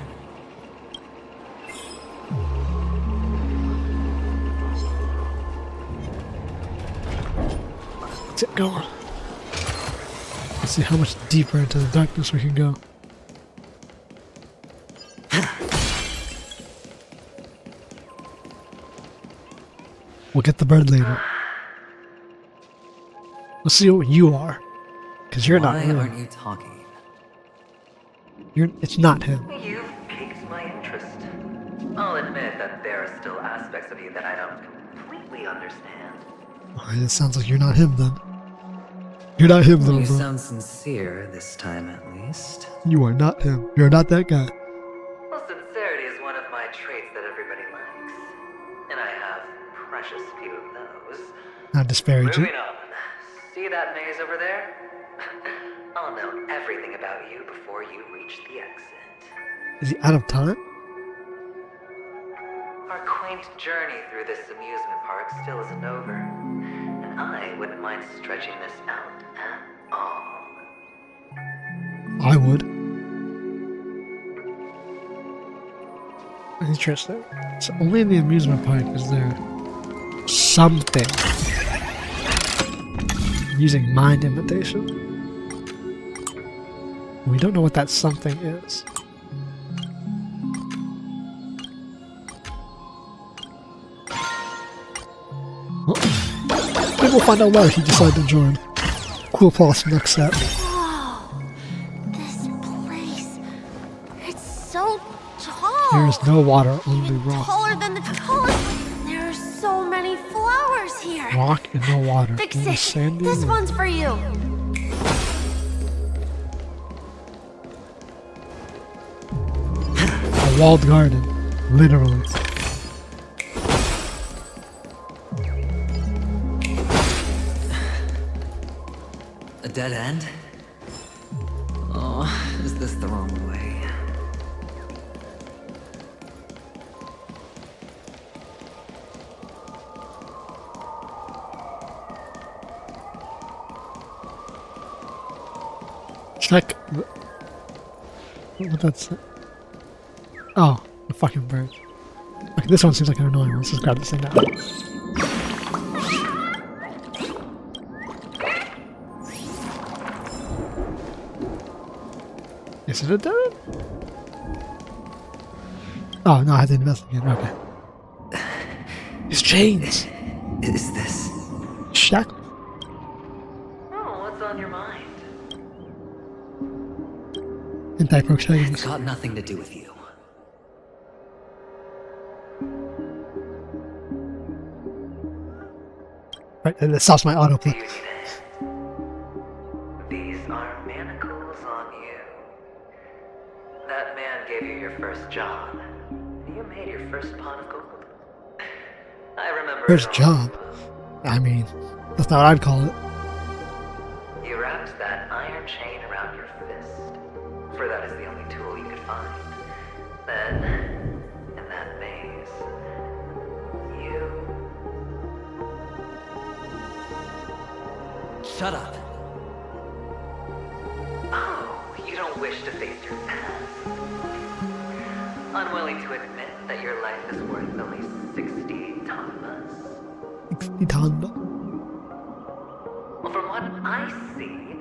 Let's get going. Let's see how much deeper into the darkness we can go. We'll get the bird later. Let's see what you are. Because you're not Why him. aren't you talking? It's not him. You've piqued my interest. I'll admit that there are still aspects of you that I don't completely understand. Oh, it sounds like you're not him then. You're not him, little You bro. sound sincere this time, at least. You are not him. You're not that guy. Well, sincerity is one of my traits that everybody likes. And I have precious few of those. Not disparaging. Moving on. See that maze over there? I'll know everything about you before you reach the exit. Is he out of time? Our quaint journey through this amusement park still isn't over. And I wouldn't mind stretching this out at all. I would. Interesting. So only in the amusement park is there something. Using mind imitation. We don't know what that something is. Well, maybe we'll find out why he decided to join. Cool pause next set. Whoa! This place. It's so tall. There is no water, only rock. Taller than the tallest. There are so many flowers here. Rock and no water. Fix Only it. sandy This rock. one's for you. A walled garden. Literally. A dead end? Oh, is this the wrong way? Check. What that's. Oh, the fucking bird. Okay, this one seems like an annoying one. Let's just grab this thing now. Is it a dead end? Oh, no, I had to investigate. Okay. His chains! Is this... Shackles. Oh, what's on your mind? Anti-crook chains. It's got nothing to do with you. Right, and it stops my autoplay. These are manacles on you. That man gave you your first job. You made your first pot of gold. I remember. First job? I mean, that's not what I'd call it. You wrapped that iron chain around your fist, for that is the only tool you could find. Then, in that maze, you... Shut up. Oh, you don't wish to face your past. Unwilling to admit that your life is worth only 60 tanmas. 60 tanba. Well, from what I see,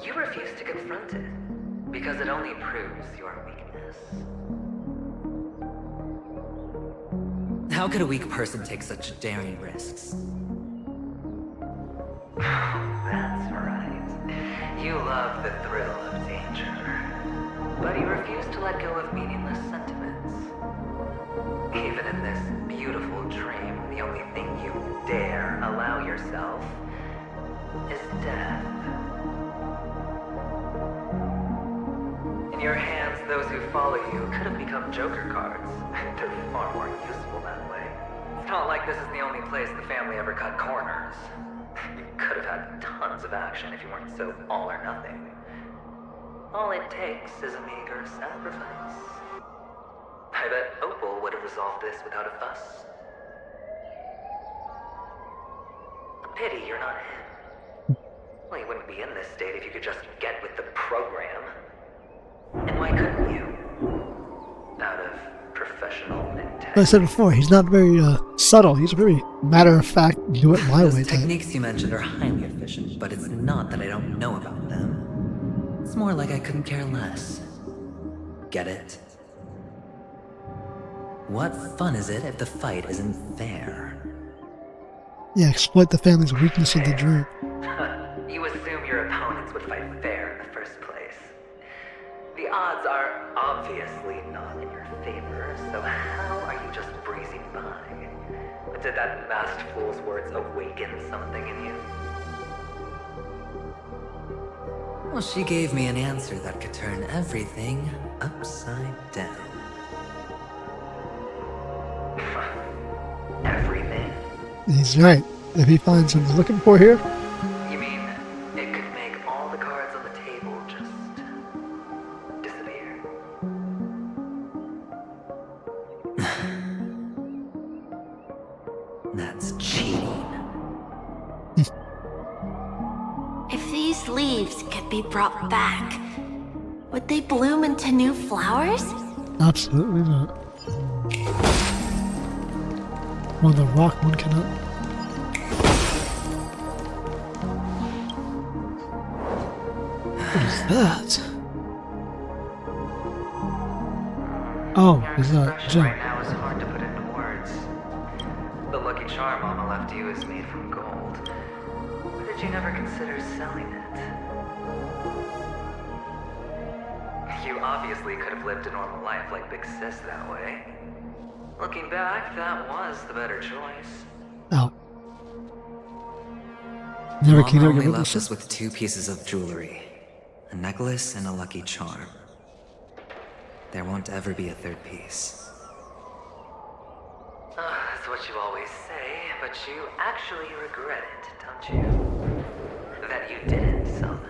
you refuse to confront it, because it only proves your weakness. How could a weak person take such daring risks? That's right. You love the thrill of danger. But you refuse to let go of meaningless sentiments. Even in this beautiful dream, the only thing you dare allow yourself is death. In your hands, those who follow you could have become Joker cards. They're far more useful that way. It's not like this is the only place the family ever cut corners. You could have had tons of action if you weren't so all or nothing. All it takes is a meager sacrifice. I bet Opal would have resolved this without a fuss. A pity you're not him. Well, you wouldn't be in this state if you could just get with the program. And why couldn't you? Out of professional integrity. Like I said before, he's not very subtle. He's a very matter-of-fact, do-it-my way Those type. techniques you mentioned are highly efficient, but it's not that I don't know about them. It's more like I couldn't care less. Get it? What fun is it if the fight isn't fair? Yeah, exploit the family's weakness in the dream. You assume your opponents would fight fair in the first place. The odds are obviously not in your favor, so how are you just breezing by? Did that masked fool's words awaken something in you? Well, she gave me an answer that could turn everything upside down. Everything? He's right. If he finds what he's looking for here, You mean it could make all the cards on the table just disappear? That's cheating. If these leaves could be brought back, would they bloom into new flowers? absolutely not. Well, the rock one cannot. What is that? Oh, is that Expression Jim? right now is hard to put into words. The lucky charm Mama left you is made from gold. Why did you never consider selling it? You obviously could have lived a normal life like Big Sis that way. Looking back, that was the better choice. Oh. Never Mama came out only your left us witnesses. with 2 pieces of jewelry. A necklace and a lucky charm. There won't ever be a 3rd piece. That's what you always say, but you actually regret it, don't you? That you didn't sell them.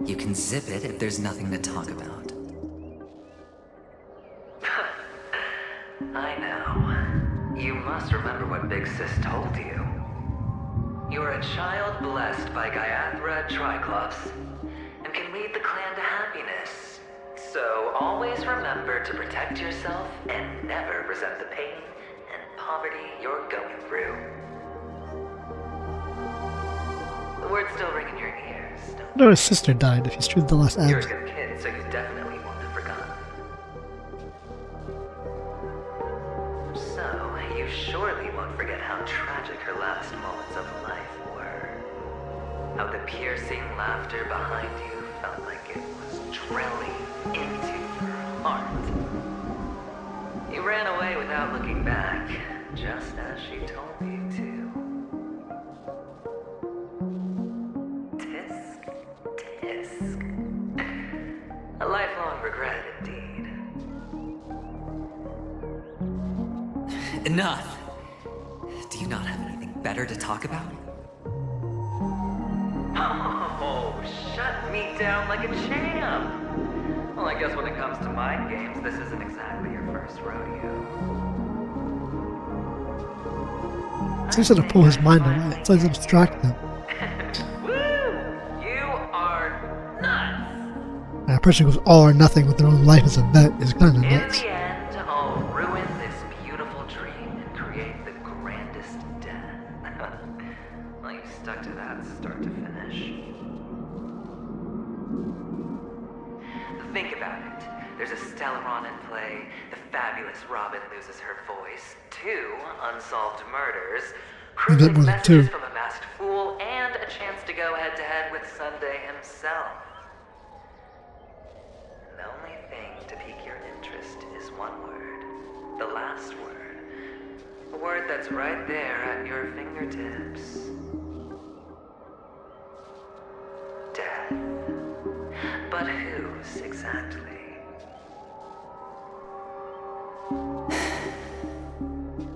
You can zip it if there's nothing to talk about. I know. You must remember what Big Sis told you. You're a child blessed by Gaiathra Triclops, and can lead the clan to happiness. So always remember to protect yourself and never resent the pain and poverty you're going through. The words still ring in your ears, don't No, his sister died if he's true to the last you? You're a ad. good kid, so you definitely won't have forgotten. So, you surely won't forget how tragic her last moments of life were. How the piercing laughter behind you felt like it was drilling into your heart. You ran away without looking back, just as she told you to. Tisk, tisk. A lifelong regret indeed. Enough! Do you not have anything better to talk about? Oh, shut me down like a champ! Well, I guess when it comes to mind games, this isn't exactly your first rodeo. Seems to pull his mind away. It's like it's distracting him. Woo! You person goes all or nothing with their own life as a vet is kind of In nuts. the end, I'll ruin this beautiful dream and create the grandest death. Well, you stuck to that start to finish. Think about it. There's a Stellaron in play, the fabulous Robin loses her voice, 2 unsolved murders, bit more than messages 2. from a masked fool, and a chance to go head-to-head with Sunday himself. The only thing to pique your interest is one word. The last word. A word that's right there at your fingertips. Death. But whose exactly?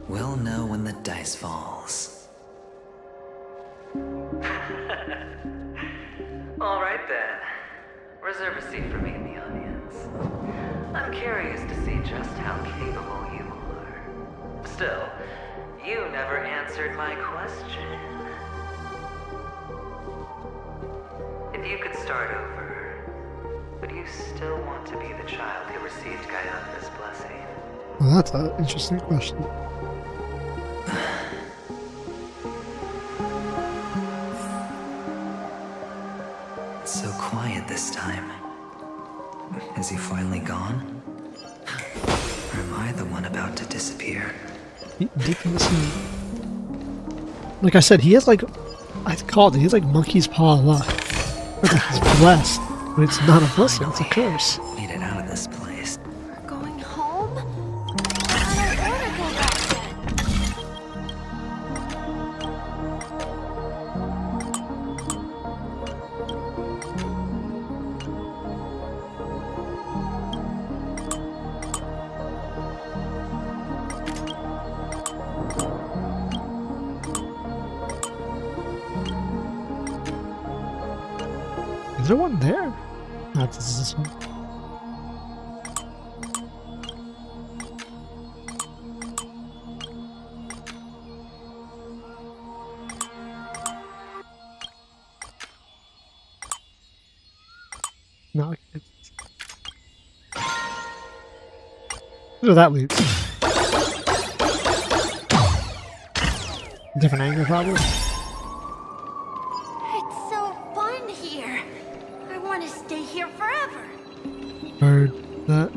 We'll know when the dice falls. All right then. Reserve a seat for me in the audience. I'm curious to see just how capable you are. Still, you never answered my question. If you could start over, would you still want to be the child who received Guyana's blessing? Well, that's an interesting question. It's so quiet this time. Is he finally gone? Or am I the one about to disappear? Deep in the sea. Like I said, he has like, I called it, he has like monkey's paw luck. Like he's blessed, but it's not a blessing, it's a curse. Made it out of this place. We're going home? I don't want to go back yet. Is there one there? No, it's this one. No, it's... Where that leads? Different angle, probably. It's so fun here. I want to stay here forever. Heard that.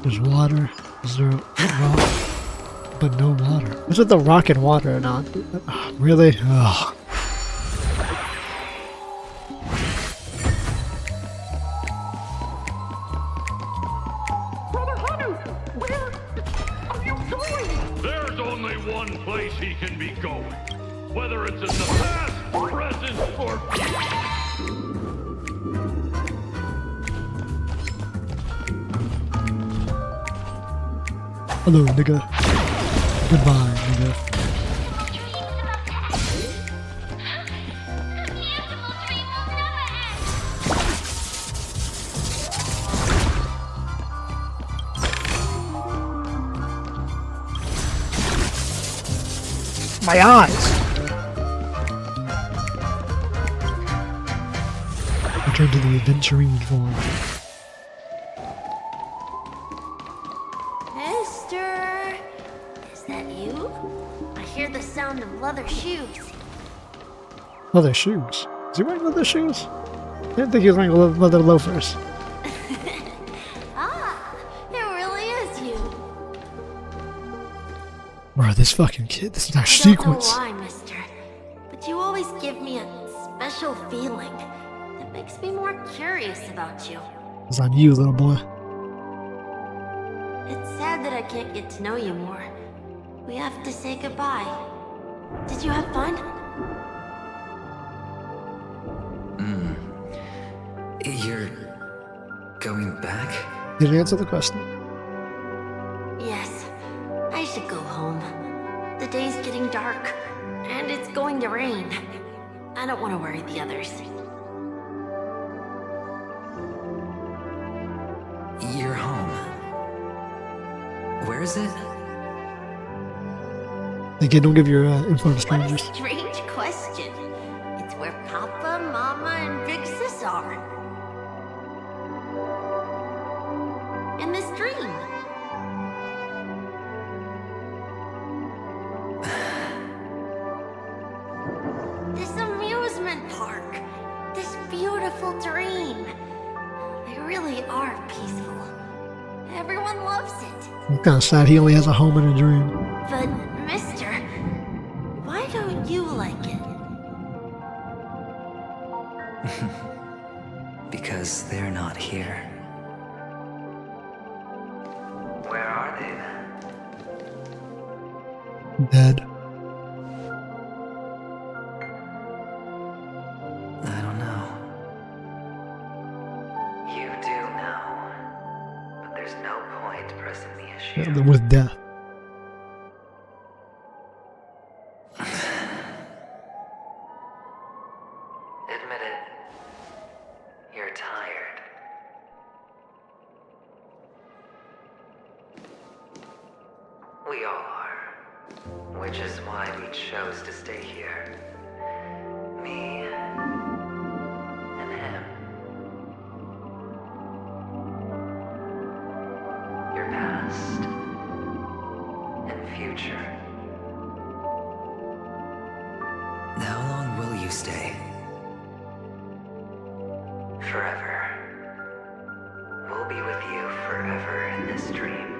There's water. Is there a rock? But no water. What's with the rock and water now? Really? Ugh. There's only one place he can be going. Whether it's in the past, present, or future. Hello, nigga. Goodbye, nigga. My eyes! Return to the adventuring form. Mister, is that you? I hear the sound of leather shoes. Leather shoes? Is he wearing leather shoes? I didn't think he was wearing leather loafers. Ah, it really is you. Bro, this fucking kid, this entire I don't sequence. know why, mister, but you always give me a special feeling that makes me more curious about you. It's on you, little boy. It's sad that I can't get to know you more. We have to say goodbye. Did you have fun? You're going back? Didn't answer the question. Yes. I should go home. The day's getting dark, and it's going to rain. I don't want to worry the others. You're home. Where is it? Again, don't give your info to What a strangers. strange question. It's where Papa, Mama, and Big Sis are. In this dream. This amusement park. This beautiful dream. They really are peaceful. Everyone loves it. I'm kind of sad he only has a home in a dream. But, mister, why don't you like it? Because they're not here. Where are they then? Dead. I don't know. You do know. But there's no point pressing the issue. With death. Admit it. You're tired. We all are. Which is why we chose to stay here. Me and him. Your past and future. How long will you stay? Forever. We'll be with you forever in this dream.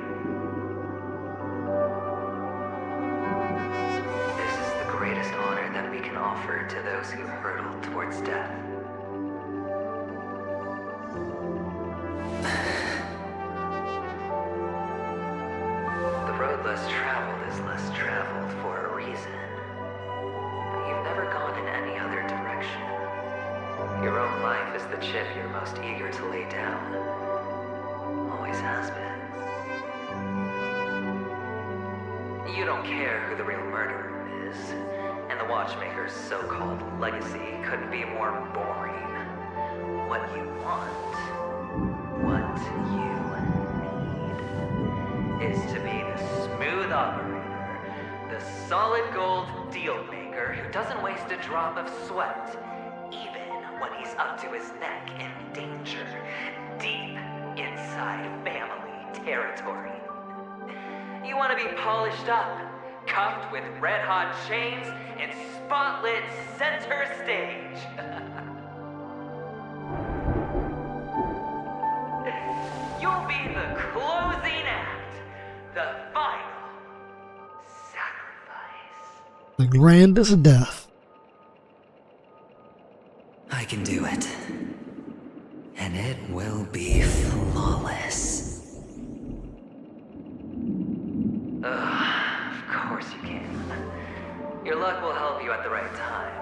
This is the greatest honor that we can offer to those who hurtle towards death. The road less traveled is less traveled for a reason. But you've never gone in any other direction. Your own life is the chip you're most eager to lay down. Always has been. You don't care who the real murderer is, and the Watchmaker's so-called legacy couldn't be more boring. What you want, what you need, is to be the smooth operator, the solid gold deal maker who doesn't waste a drop of sweat, even when he's up to his neck in danger, deep inside family territory. You want to be polished up, cuffed with red-hot chains, and spotlit center stage. You'll be the closing act, the final sacrifice. The grandest death. I can do it. And it will be flawless. Of course you can. Your luck will help you at the right time.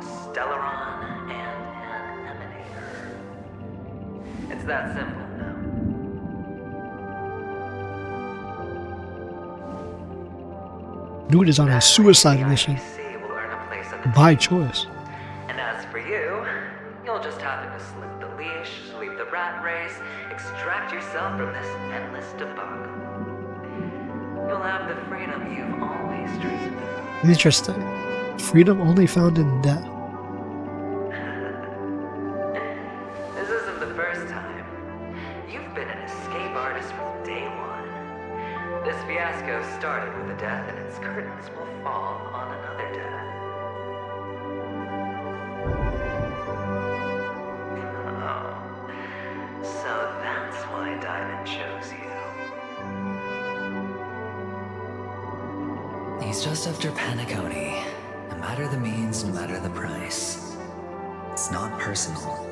Stellaron and an emanator. It's that simple now. Dude is on a suicide mission. IPC will earn a place at the By table. choice. And as for you, you'll just happen to slip the leash, sweep the rat race, extract yourself from this endless debacle. You'll have the freedom you've always dreamed of. Interesting. Freedom only found in death. This isn't the first time. You've been an escape artist from day one. This fiasco started with a death, and its curtains will fall on another death. Oh, so that's why Diamond chose you. He's just after Penacony. No matter the means, no matter the price. It's not personal.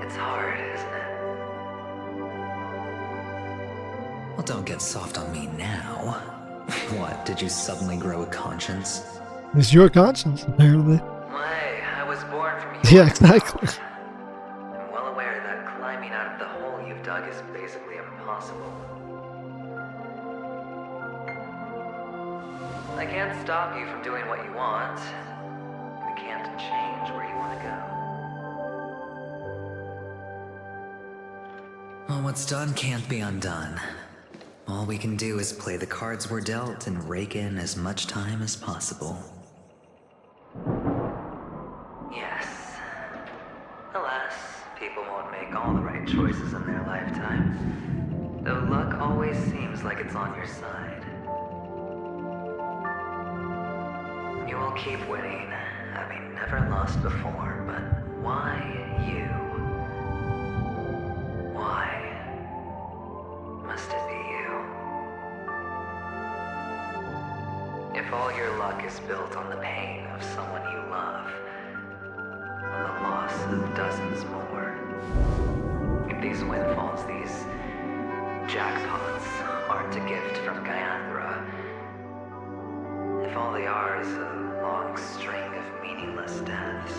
It's hard, isn't it? Well, don't get soft on me now. What, did you suddenly grow a conscience? It's your conscience, apparently. Hey, I was born from you. Yeah, exactly. I'm well aware that climbing out of the hole you've dug is basically impossible. I can't stop you from doing what you want. I can't change where you want to go. Well, what's done can't be undone. All we can do is play the cards we're dealt and rake in as much time as possible. always seems like it's on your side. You will keep winning, having never lost before, but why you? Why must it be you? If all your luck is built on the pain of someone you love, on the loss of dozens more, if these windfalls, these jackpots, aren't a gift from Gaiathra, if all they are is a long string of meaningless deaths,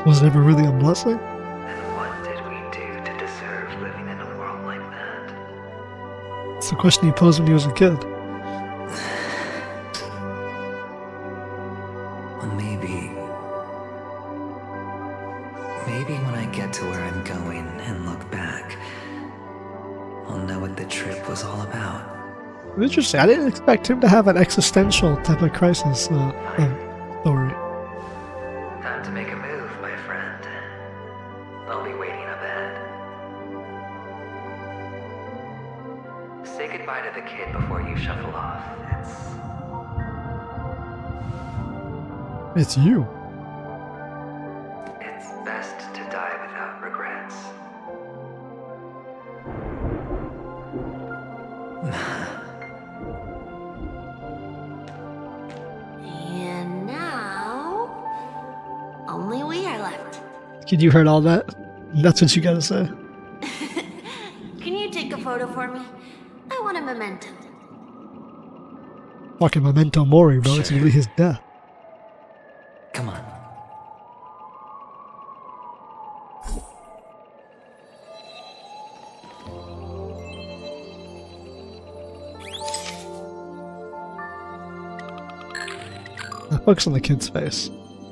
Was it ever really a blessing? then what did we do to deserve living in a world like that? It's the question he posed when he was a kid. Well, maybe when I get to where I'm going and look back, I'll know what the trip was all about. Interesting. I didn't expect him to have an existential type of crisis story. Time to make a move, my friend. I'll be waiting up ahead. Say goodbye to the kid before you shuffle off. It's you. It's best to die without regrets. And now, only we are left. Kid, you heard all that? That's what you gotta say? Can you take a photo for me? I want a memento. Fucking memento mori, bro. It's really his death. Come on. Now focus on the kid's face.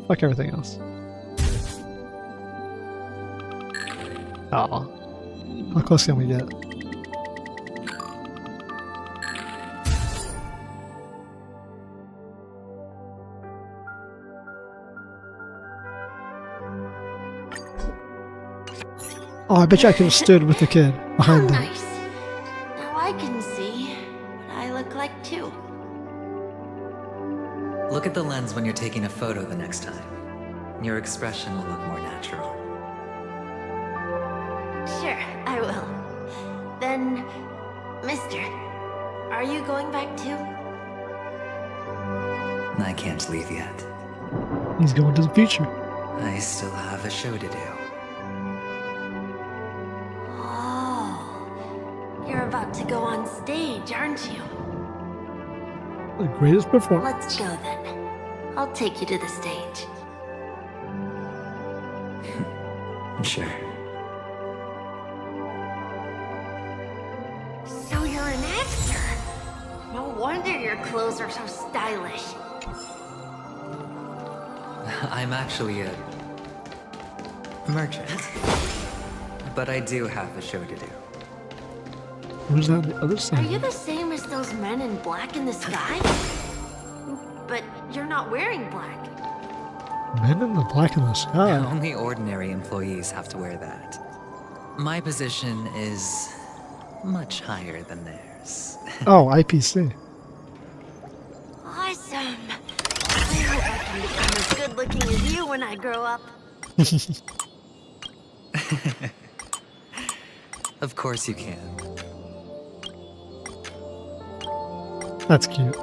Fuck everything else. Aw. How close can we get? Oh, I bet you I could have stood with the kid How behind them. nice. Now I can see what I look like too. Look at the lens when you're taking a photo the next time. Your expression will look more natural. Sure, I will. Then, mister, are you going back too? I can't leave yet. He's going to the future. I still have a show to do. Oh, you're about to go on stage, aren't you? The greatest performance. Let's go then. I'll take you to the stage. Sure. So you're an actor? No wonder your clothes are so stylish. I'm actually a merchant. But I do have a show to do. Who's on the other Are side? you the same as those men in black in the sky? But you're not wearing black. Men in the black in the sky. Only ordinary employees have to wear that. My position is much higher than theirs. Oh, IPC. Awesome. I hope I can become as good looking as you when I grow up. Of course you can. That's cute.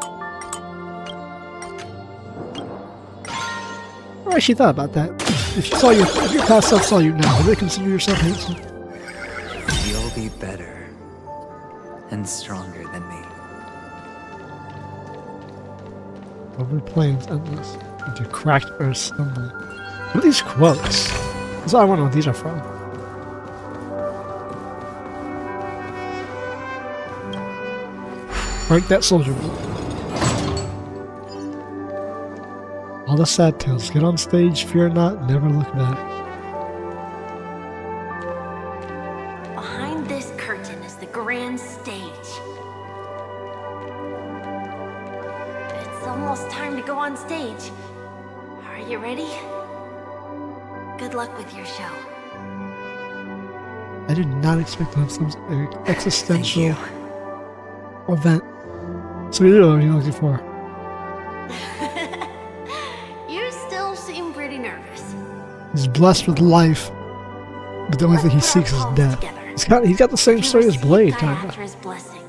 I actually thought about that. If your past self saw you now, would they consider yourself handsome? You'll be better and stronger than me. Over plains endless into cracked earth stumbling. What are these quotes? That's all I want to know what these are from. Break that soldier. All the sad tales. Get on stage, fear not, never look back. Behind this curtain is the grand stage. It's almost time to go on stage. Are you ready? Good luck with your show. I did not expect to have some existential event. So what are you looking for? You still seem pretty nervous. He's blessed with life, but the only thing he seeks is death. He's got the same story as Blade, kind of. Gaiathra's blessing,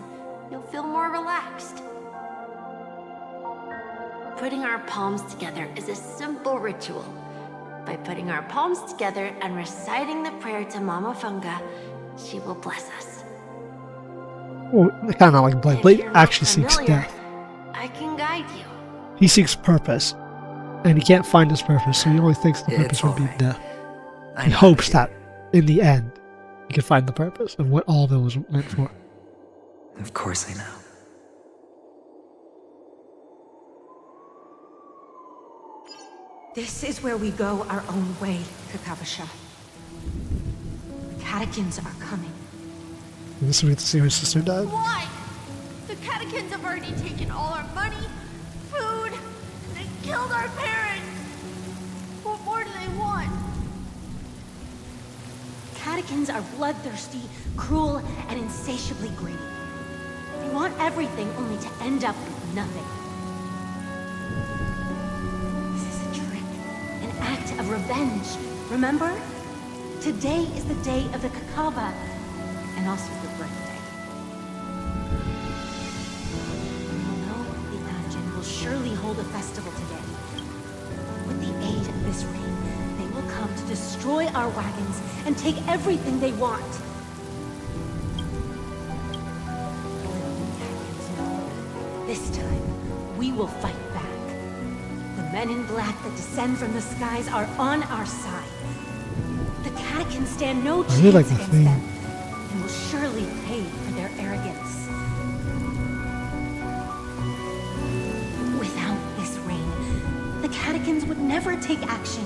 you'll feel more relaxed. Putting our palms together is a simple ritual. By putting our palms together and reciting the prayer to Mama Funga, she will bless us. Well, kind of like Blade. If Blade you're not actually seeks familiar, death. I can guide you. He seeks purpose, and he can't find his purpose, so he only thinks the purpose It's would be alright. death. I He know how to hopes feel. that, in the end, he can find the purpose of what all of it was meant for. Of course I know. This is where we go our own way, Kakavasha. The catechins are coming. And this is we get to see her sister died. Why? The catechins have already taken all our money, food, and they killed our parents. What more do they want? Catechins are bloodthirsty, cruel, and insatiably greedy. They want everything only to end up with nothing. This is a trick, an act of revenge. Remember? Today is the day of the Kakava, and also your birthday. You know the Avgin will surely hold a festival today. With the aid of this rain, they will come to destroy our wagons and take everything they want. This time, we will fight back. The men in black that descend from the skies are on our side. The catechins stand no chance really like the against theme. them, and will surely pay for their arrogance. Without this rain, the catechins would never take action,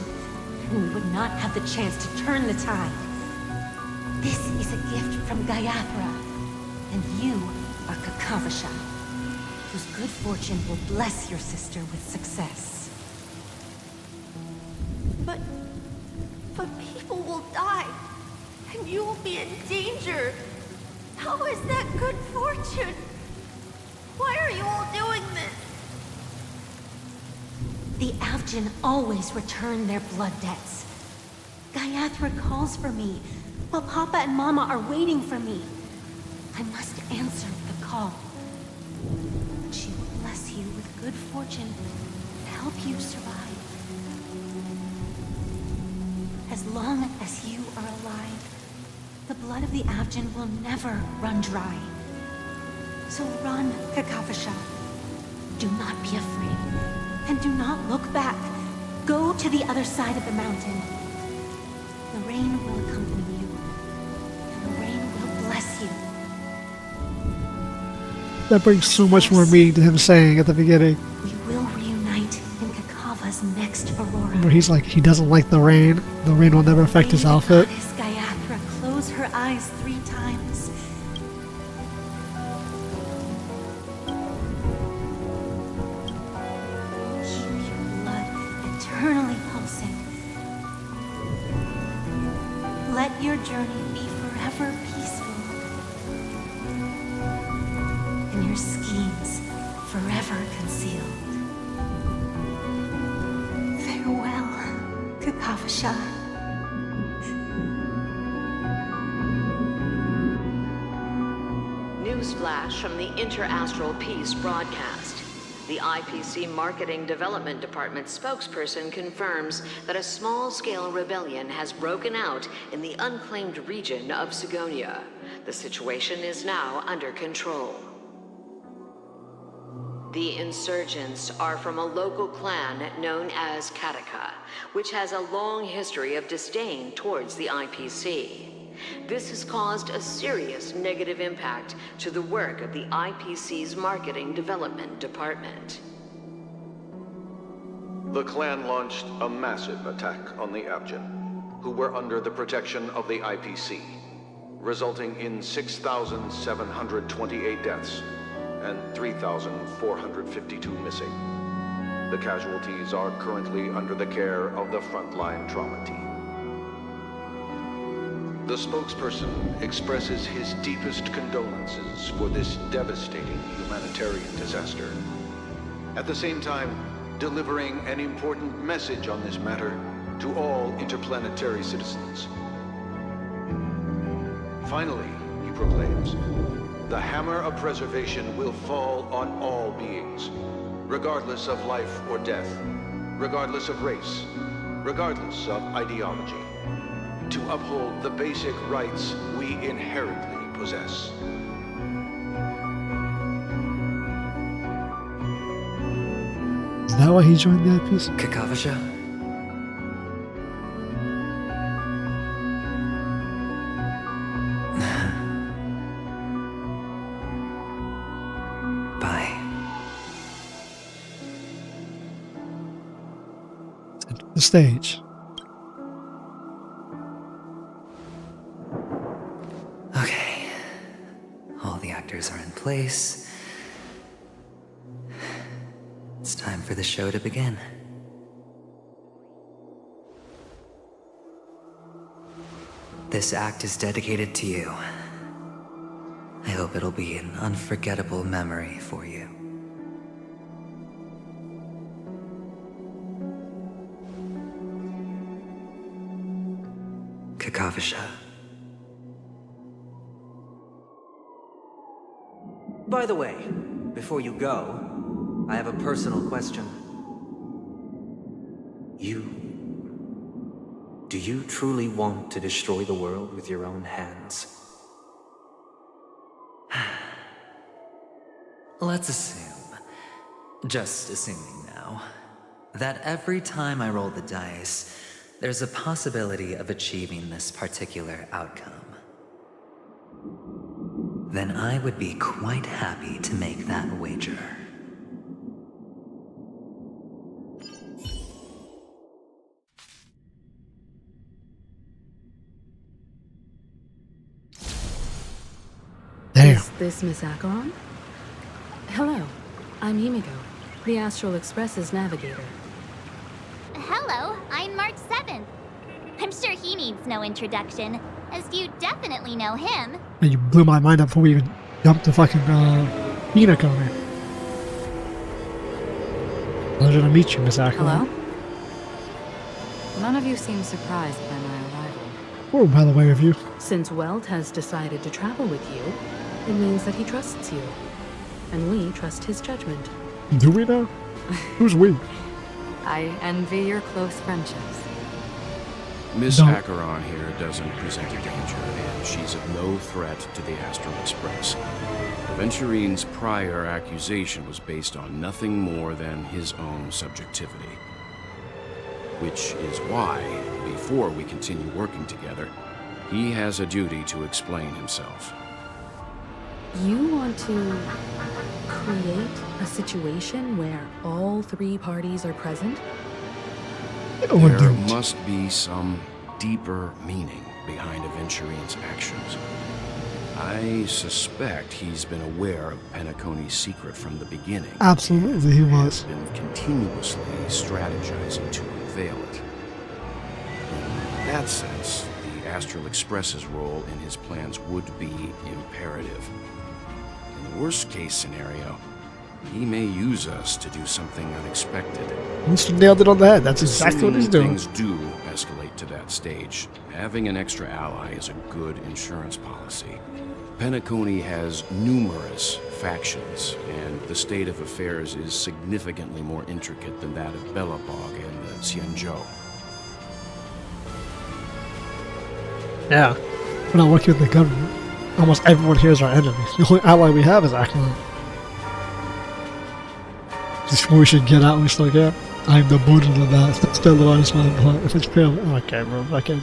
and we would not have the chance to turn the tide. This is a gift from Gaiathra, and you are Kakavasha, whose good fortune will bless your sister with success. But people will die, and you will be in danger. How is that good fortune? Why are you all doing this? The Avgin always return their blood debts. Gaiathra calls for me, while Papa and Mama are waiting for me. I must answer the call. She will bless you with good fortune and help you survive. As long as you are alive, the blood of the Avgin will never run dry. So run, Kakavasha. Do not be afraid, and do not look back. Go to the other side of the mountain. The rain will accompany you, and the rain will bless you. That brings so much more meaning to him saying at the beginning, We will reunite in Kakava's next aurora. where he's like, he doesn't like the rain. The rain will never affect his outfit. Goddess Gaiathra, close her eyes 3 times. Keep your blood eternally pulsing. Let your journey be forever peaceful. And your schemes forever concealed. Farewell, Kakavasha. Newsflash from the Inter-Astral Peace broadcast. The IPC Marketing Development Department spokesperson confirms that a small-scale rebellion has broken out in the unclaimed region of Sigonia. The situation is now under control. The insurgents are from a local clan known as Kataka, which has a long history of disdain towards the IPC. This has caused a serious negative impact to the work of the IPC's Marketing Development Department. The clan launched a massive attack on the Avgin, who were under the protection of the IPC, resulting in 6,728 deaths and 3,452 missing. The casualties are currently under the care of the frontline trauma team. The spokesperson expresses his deepest condolences for this devastating humanitarian disaster. At the same time, delivering an important message on this matter to all interplanetary citizens. Finally, he proclaims, the hammer of preservation will fall on all beings, regardless of life or death, regardless of race, regardless of ideology, to uphold the basic rights we inherently possess. Is that why he joined the IPC? Kakavasha? Bye. The stage. Okay. All the actors are in place. It's time for the show to begin. This act is dedicated to you. I hope it'll be an unforgettable memory for you. Kakavasha. By the way, before you go, I have a personal question. Do you truly want to destroy the world with your own hands? Let's assume, just assuming now, that every time I roll the dice, there's a possibility of achieving this particular outcome. Then I would be quite happy to make that wager. Damn. Is this Miss Acheron? Hello, I'm Himiko, the Astral Express's navigator. Hello, I'm March 7th. I'm sure he needs no introduction, as you definitely know him. And you blew my mind up before we even jumped to fucking Penacony. Pleasure to meet you, Miss Acheron. Hello? None of you seem surprised by my arrival. Oh, by the way, of you. Since Welt has decided to travel with you, it means that he trusts you. And we trust his judgment. Do we now? Who's we? I envy your close friendships. Miss Don't. Acheron here doesn't present a danger, and she's of no threat to the Astral Express. Venturine's prior accusation was based on nothing more than his own subjectivity. Which is why, before we continue working together, he has a duty to explain himself. You want to create a situation where all three parties are present? Or There don't. must be some deeper meaning behind Venturine's actions. I suspect he's been aware of Penacony's secret from the beginning. Absolutely, he was. Has been continuously strategizing to unveil it. In that sense, the Astral Express's role in his plans would be imperative. In the worst-case scenario, he may use us to do something unexpected. Mr. nailed it on the head. That's exactly what he's doing. Things do escalate to that stage. Having an extra ally is a good insurance policy. Penacony has numerous factions, and the state of affairs is significantly more intricate than that of Bellabog and the Xianzhou. Yeah. We're not working with the government. Almost everyone here is our enemies. The only ally we have is Acheron. Just when we should get out, we still get. I'm the burden of that. Still the honest man. If it's fair, okay, bro. I can.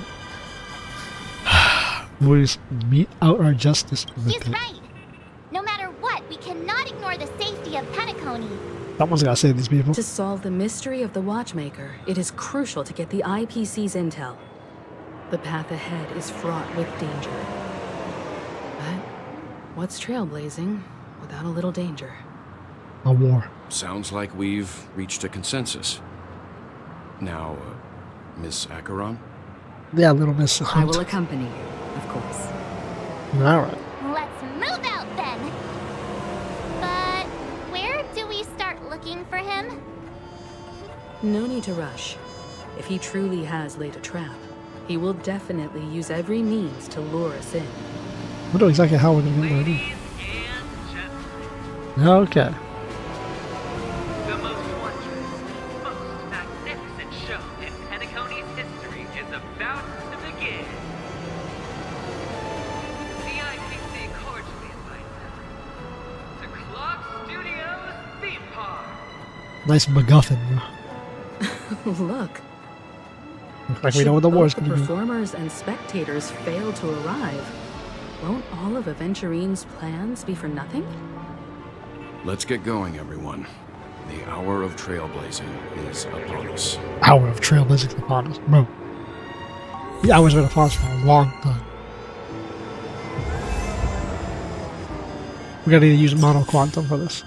We just mete out our justice. He's right. No matter what, we cannot ignore the safety of Penacony. Someone's gotta save these people. To solve the mystery of the Watchmaker, it is crucial to get the IPC's intel. The path ahead is fraught with danger. But what's trailblazing without a little danger? A war. Sounds like we've reached a consensus. Now, Miss Acheron? Yeah, little Miss I Hunt. will accompany you, of course. Alright. Let's move out then. But where do we start looking for him? No need to rush. If he truly has laid a trap, he will definitely use every means to lure us in. I don't know exactly how we're gonna get ready. Okay. The most wondrous, most magnificent show in Penacony's history is about to begin. The IPC cordially invites everyone to Clock Studios Theme Park. Nice MacGuffin. Look. Looks like we know what the war's Should gonna both be. performers and spectators fail to arrive, won't all of Aventurine's plans be for nothing? Let's get going, everyone. The hour of trailblazing is upon us. Hour of trailblazing upon us, bro. The hour's been upon us for a long time. We're gonna need to use mono quantum for this.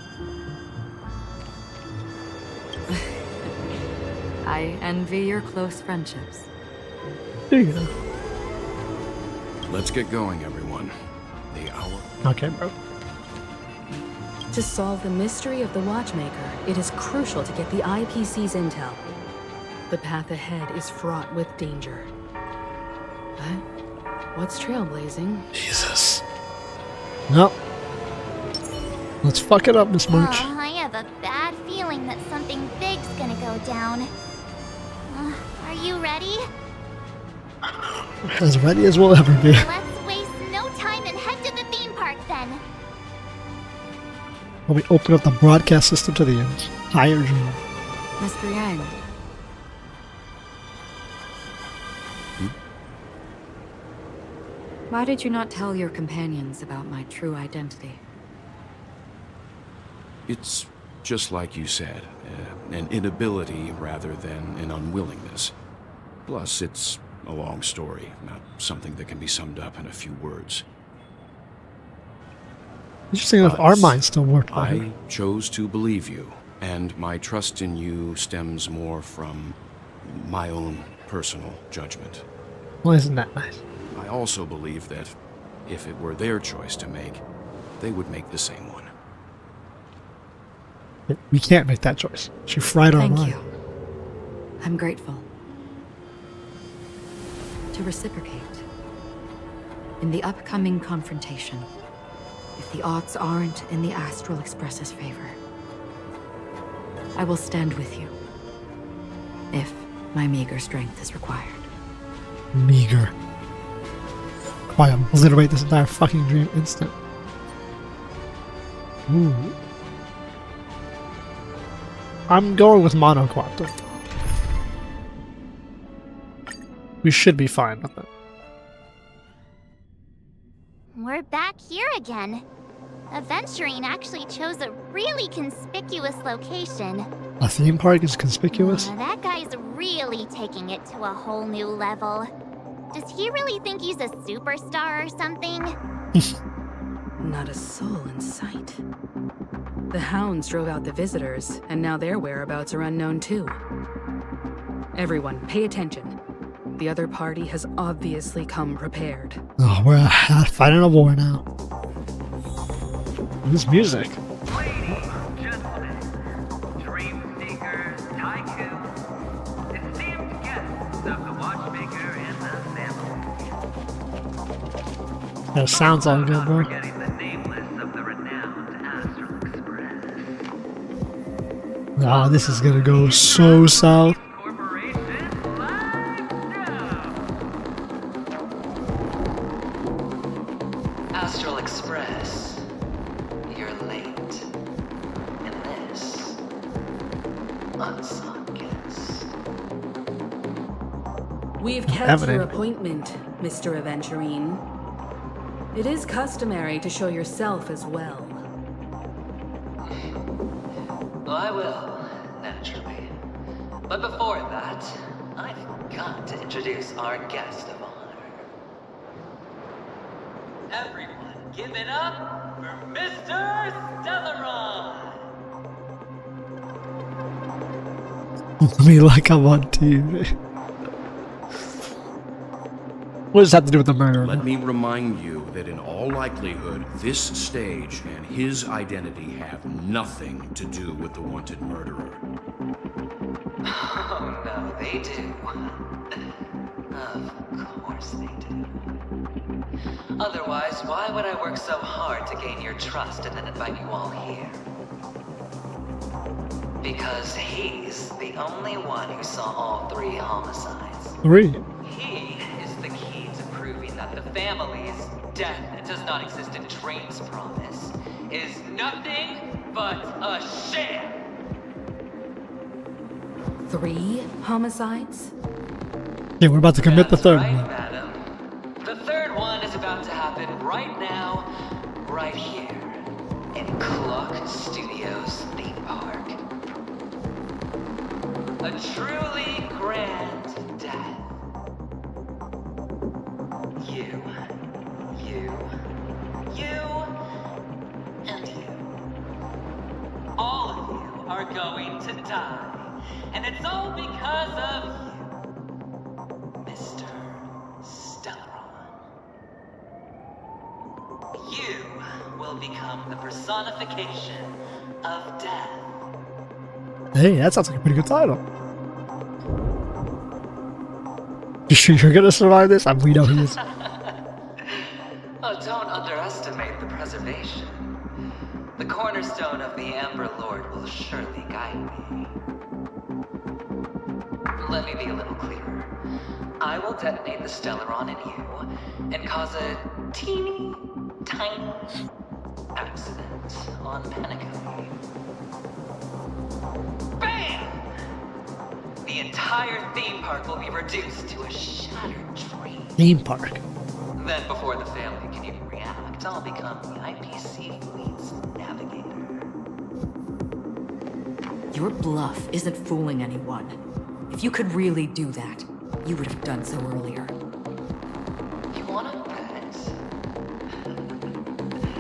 I envy your close friendships. There you go. Let's get going, everyone. The hour. Okay, bro. To solve the mystery of the Watchmaker, it is crucial to get the IPC's intel. The path ahead is fraught with danger. But what's trailblazing? Jesus. No. Let's fuck it up, Miss March. Oh, I have a bad feeling that something big's gonna go down. Are you ready? As ready as we'll ever be. Let's waste no time and head to the theme park then. When we open up the broadcast system to the entire dream. Mr. Yang. Why did you not tell your companions about my true identity? It's just like you said, an inability rather than an unwillingness. Plus, it's a long story, not something that can be summed up in a few words. Interesting enough, our minds still work. I chose to believe you, and my trust in you stems more from my own personal judgment. Well, isn't that nice? I also believe that if it were their choice to make, they would make the same one. We can't make that choice. She fried our Thank mind. you. I'm grateful. To reciprocate, in the upcoming confrontation, if the odds aren't in the Astral Express's favor, I will stand with you, if my meager strength is required. Meager. Why obliterate this entire fucking dream instant? Ooh. I'm going with mono quantum. We should be fine with it. We're back here again. Aventurine actually chose a really conspicuous location. A theme park is conspicuous? That guy's really taking it to a whole new level. Does he really think he's a superstar or something? Not a soul in sight. The hounds drove out the visitors, and now their whereabouts are unknown too. Everyone, pay attention. The other party has obviously come prepared. Oh, we're fighting a war now. This music. Ladies, gentlemen, dream seekers, tycoons, esteemed guests of the Watchmaker and the family. That sounds all good, bro. Forgetting the nameless of the renowned Astral Express. Oh, this is gonna go so south. Astral Express, you're late. And this, unsung guest. We've kept Evident. your appointment, Mr. Aventurine. It is customary to show yourself as well. I will, naturally. But before that, I've got to introduce our guest of honor. Everyone, give it up for Mr. Stellaron! I mean, like I'm on TV. What does that have to do with the murder? Let me remind you that in all likelihood, this stage and his identity have nothing to do with the wanted murderer. Oh no, they do. Of course they do. Otherwise, why would I work so hard to gain your trust and then invite you all here? Because he's the only one who saw all 3 homicides. 3. He is the key to proving that the family's death that does not exist in Train's promise is nothing but a sham. 3 homicides? Yeah, we're about to commit the third Right, one. madam. The third one is about to happen right now, right here, in Clock Studios theme park. A truly grand death. You, and you. All of you are going to die. And it's all because of you, Mr. Stellaron. You will become the personification of death. Hey, that sounds like a pretty good title. You sure you're gonna survive this? We know he is. Oh, don't underestimate the preservation. The cornerstone of the Amber Lord will surely guide me. Let me be a little clearer. I will detonate the Stellaron in you and cause a teeny, tiny accident on Penacony. Bam! The entire theme park will be reduced to a shattered dream. Theme park. Then before the family can even react, I'll become the IPC fleet's navigator. Your bluff isn't fooling anyone. If you could really do that, you would have done so earlier. You wanna bet?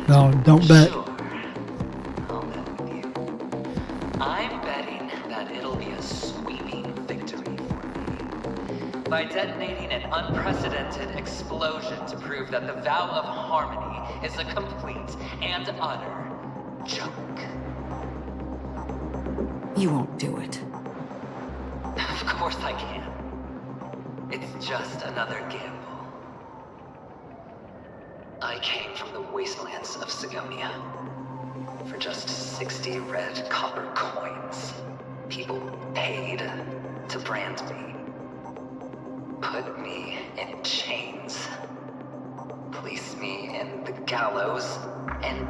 No, don't bet. Sure. I'll bet with you. I'm betting that it'll be a sweeping victory for me. By detonating an unprecedented explosion to prove that the vow of harmony is a complete and utter joke. You won't do it. Of course I can. It's just another gamble. I came from the wastelands of Sigonia. For just 60 red copper coins, people paid to brand me. Put me in chains. Place me in the gallows and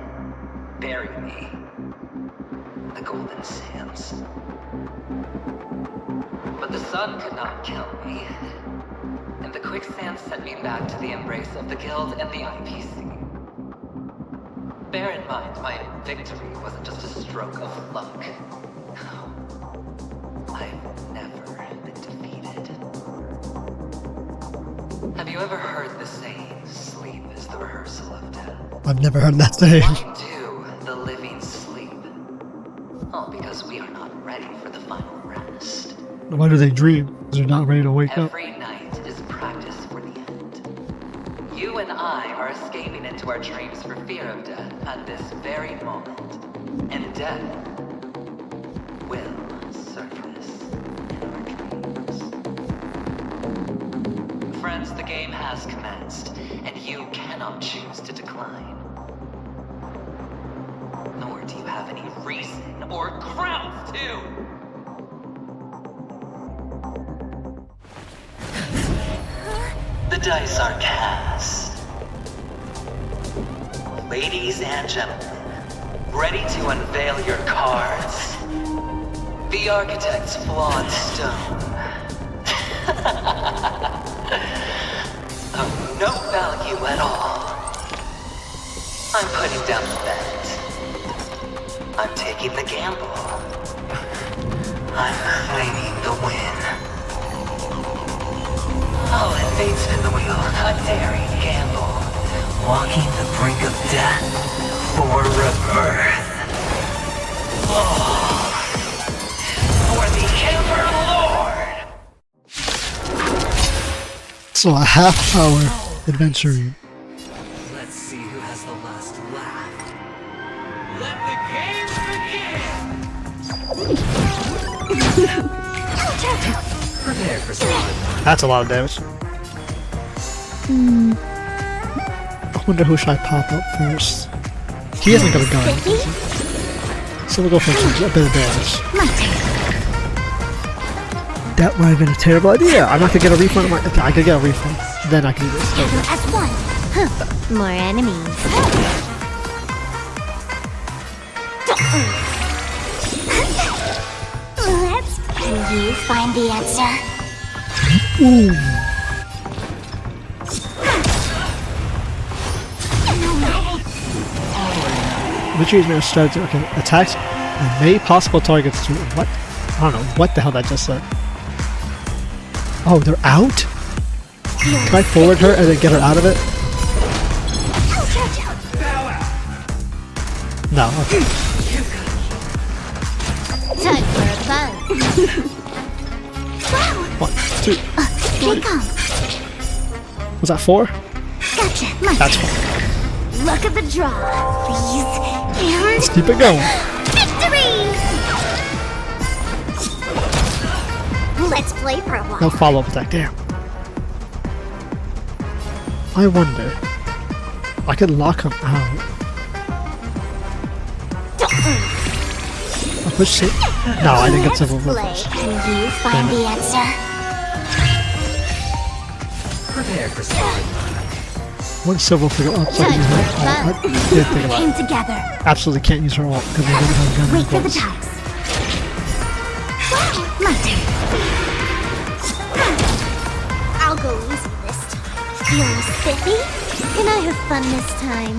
bury me in the Golden Sands. But the sun could not kill me, and the quicksand sent me back to the embrace of the Guild and the IPC. Bear in mind, my victory wasn't just a stroke of luck. I've never been defeated. Have you ever heard the saying, sleep is the rehearsal of death? I've never heard that saying. Why do the living sleep? Oh, because we are not ready for the final rest. Why do they dream? Because they're not ready to wake up. Every night is practice for the end. You and I are escaping into our dreams for fear of death at this very moment. And death will surface in our dreams. Friends, the game has commenced, and you cannot choose to decline. Nor do you have any reason or grounds to! The dice are cast. Ladies and gentlemen, ready to unveil your cards? The architect's flawed stone. Of no value at all. I'm putting down the bet. I'm taking the gamble. I'm claiming the win. I'll let fate spin the wheel. A daring gamble. Walking the brink of death for rebirth. Oh. For the Ember Lord! So a half-hour adventure. Let's see who has the last laugh. Let the game begin! Prepare for some. That's a lot of damage. I wonder who should I pop up first. He hasn't got a gun, does he? So we'll go for a bit of damage. That might have been a terrible idea. I'm not gonna get a refund. Okay, I could get a refund. Then I can do this. Okay. As one. Huh. More enemies. Can you find the answer? Ooh. Which is now strategy. Okay, attacks and may possible targets to what? I don't know what the hell that just said. Oh, they're out? Can I forward her and then get her out of it? No, okay. Time for a buzz. 1, 2. Take on. Was that 4? Gotcha. My That's turn. 4. Luck of the draw, please. And Let's keep it going. victory! Let's play for a while. No follow-up attack. Damn. I wonder. I could lock him out. Which shit? No, I didn't get several Play. weapons. Can you find the answer? Prepare for some. One silver figure up so I can use her ult. I didn't think about Came it. together. Absolutely can't use her ult because we didn't have a gun Wait for the in ties. My turn. I'll go easy this time. Feeling spiffy? Can I have fun this time?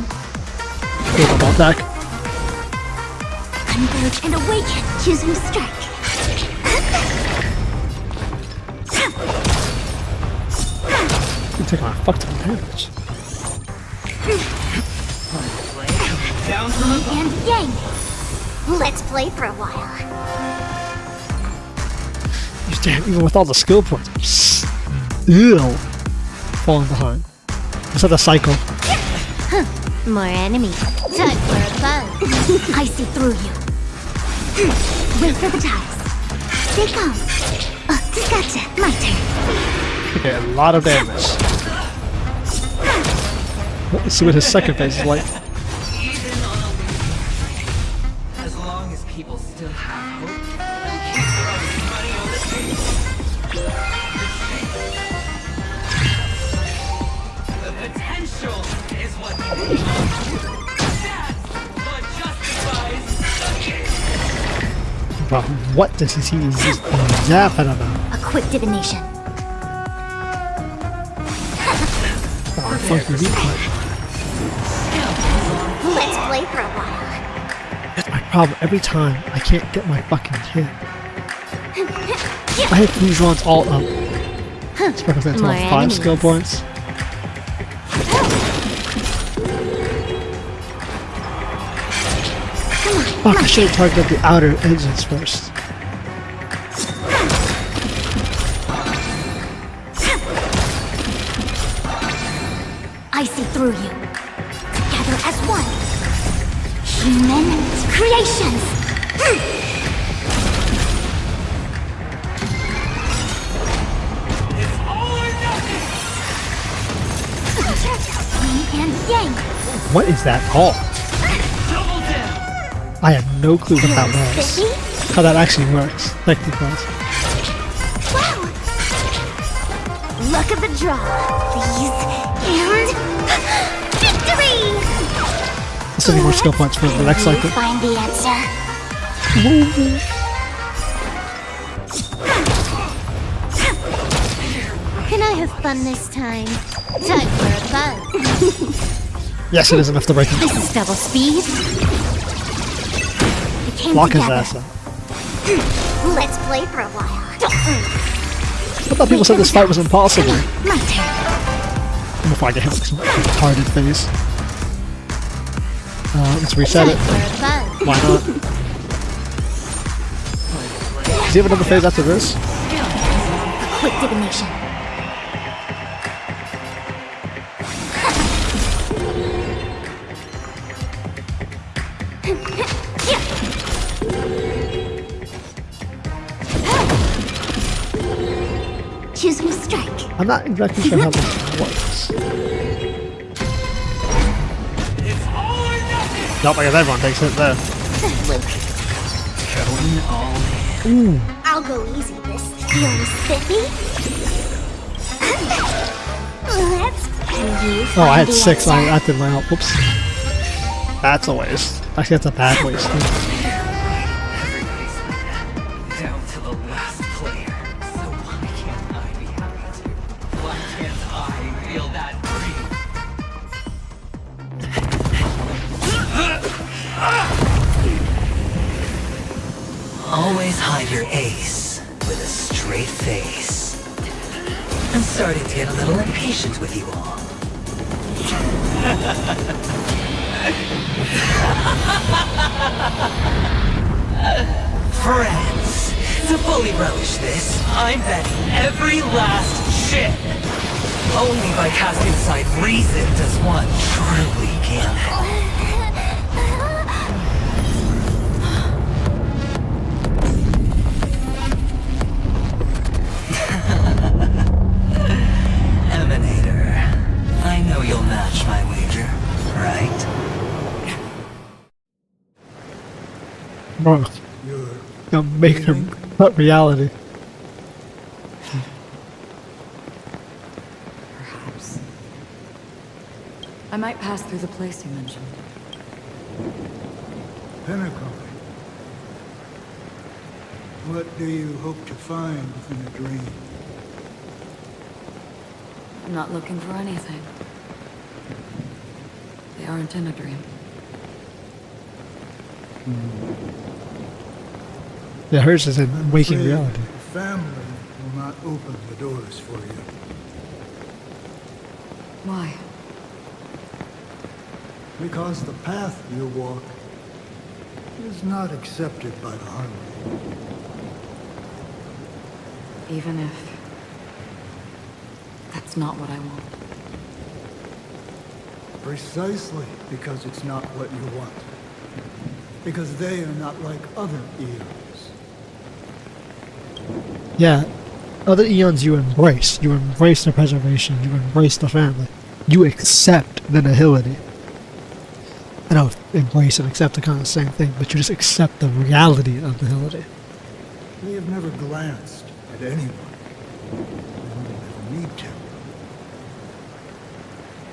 Hold on, attack. Converge and awaken. Choosing strike. You're taking a fuck ton of damage. Down from a And yang. Let's play for a while. Damn, even with all the skill points. Ew. Falling behind. Is that a cycle? More enemies. Time for a buzz. I see through you. Wait for the ties. Stay calm. Gotcha. My turn. Okay, a lot of damage. Let's see what his second phase is like. Even on a losing, as long as people still have hope, keep throwing money on the table. The potential is what you need. That's what justifies the game. But what does he see? He's just zap, I don't know. A quick divination. Oh, fuck you. Let's play for a while. That's my problem. Every time I can't get my fucking hit. I hit these ones all up. It's because that's all 5 skill points. Fuck, I should have targeted the outer edges first. I see through you. Together as one. Human creations. It's all or nothing! Yin and yang. What is that called? Double down! I have no clue what that was. How that actually works. Technically. Wow. Luck of the draw, please. And victory! Let's any more skill points for the next cycle. Find the answer. Can I have fun this time? Time for a buzz. Yes, it is enough to break him. This is double speed. We came Lock his together. ass up. Let's play for a while. I thought people said this fight was impossible. My turn. Before I get hit with some retarded face. Let's reset it. Time for a buzz. Why not? Does he have another phase after this? A quick divination. I'm not exactly sure how this works. Nope, I guess everyone takes it there. Ooh. I'll go easy, this feels spiffy. Oh, I had 6. I did my out. Whoops. That's a waste. Actually, that's a bad waste. Everybody's down to the last player. So why can't I be happy too? Why can't I feel that dream? Always hide your ace with a straight face. I'm starting to get a little impatient with you all. Friends, to fully relish this, I'm betting every last chip. Only by casting aside reason does one truly gamble. Emanator, I know you'll match my wager, right? Bro, gonna make him cut reality. Perhaps. I might pass through the place you mentioned. Penacony. What do you hope to find within a dream? I'm not looking for anything. They aren't in a dream. Yeah, hers is in waking reality. The family will not open the doors for you. Why? Because the path you walk is not accepted by the hungry. Even if that's not what I want. Precisely because it's not what you want. Because they are not like other eons. Yeah, other eons you embrace. You embrace the preservation. You embrace the family. You accept the nihility. I know embrace and accept are kind of the same thing, but you just accept the reality of nihility. They have never glanced at anyone. They will never need to.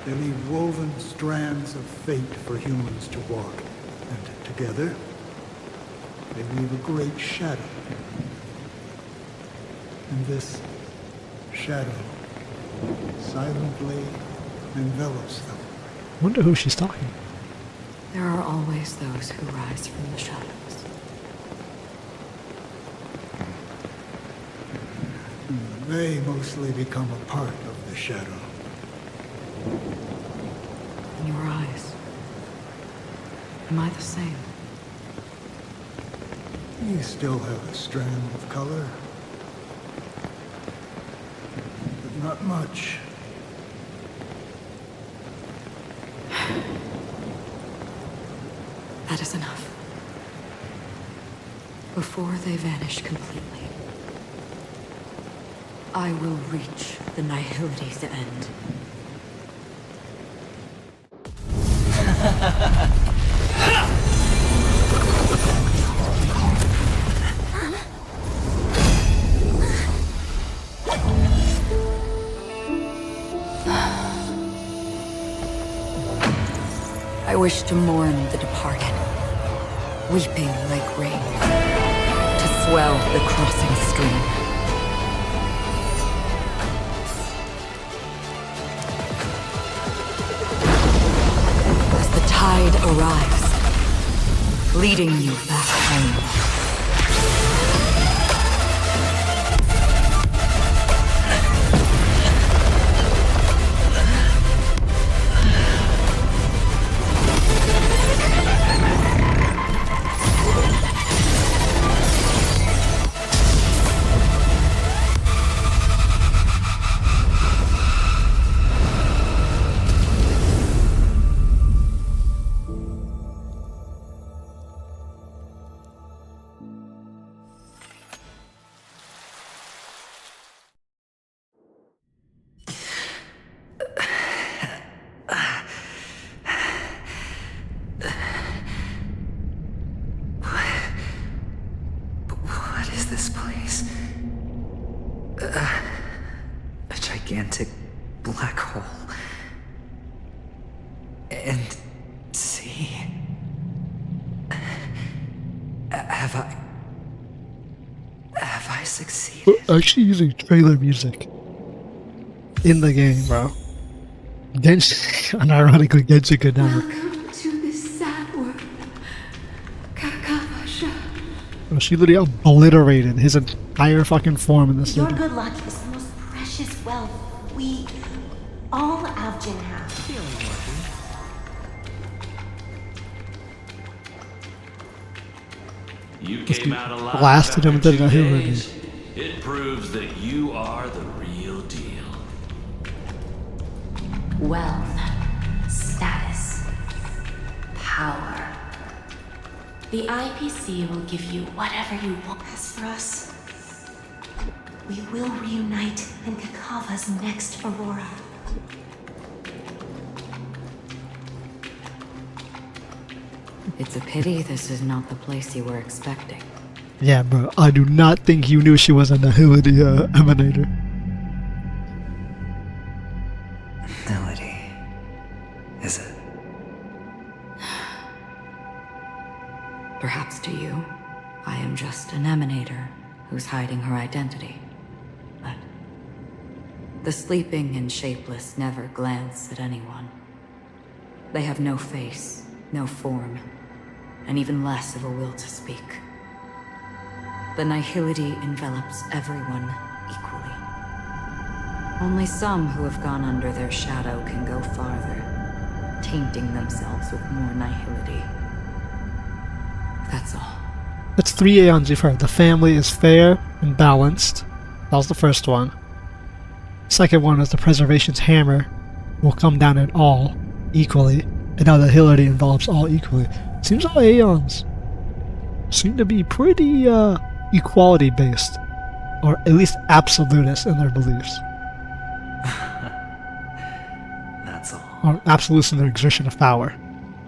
They leave woven strands of fate for humans to walk, and together, they leave a great shadow. And this shadow silently envelops them. I wonder who she's talking. There are always those who rise from the shadows. They mostly become a part of the shadow. In your eyes, am I the same? You still have a strand of color. But not much. That is enough. Before they vanish completely, I will reach the nihility's end. I wish to mourn the departed, weeping like rain, to swell the crossing stream. As the tide arrives, leading you back home. this place? A gigantic black hole. And see... Have I succeeded? We're actually using trailer music in the game, bro. Genshin, unironically, Genshin could never. Welcome to this sad world, Kakavasha. Bro, she literally obliterated his entire fucking form in this Your city. good luck is the most precious wealth we, all Avgin have. You came out alive Blasted him after into the 2 hill. days. It proves that you are the real deal. Wealth, status, power. The IPC will give you whatever you want. As for us, we will reunite in Kakava's next Aurora. It's a pity this is not the place you were expecting. Yeah, bro. I do not think you knew she was a Nihility emanator. Melody. Is it? Perhaps to you, I am just an emanator who's hiding her identity. But the sleeping and shapeless never glance at anyone. They have no face, no form, and even less of a will to speak. The nihility envelops everyone equally. Only some who have gone under their shadow can go farther, tainting themselves with more nihility. That's all. That's 3 aeons you've heard. The family is fair and balanced. That was the first one. Second one is the preservation's hammer will come down at all equally. And now the nihility envelops all equally. Seems all aeons seem to be pretty equality based, or at least absolutist in their beliefs. That's all. Or absolutist in their exertion of power.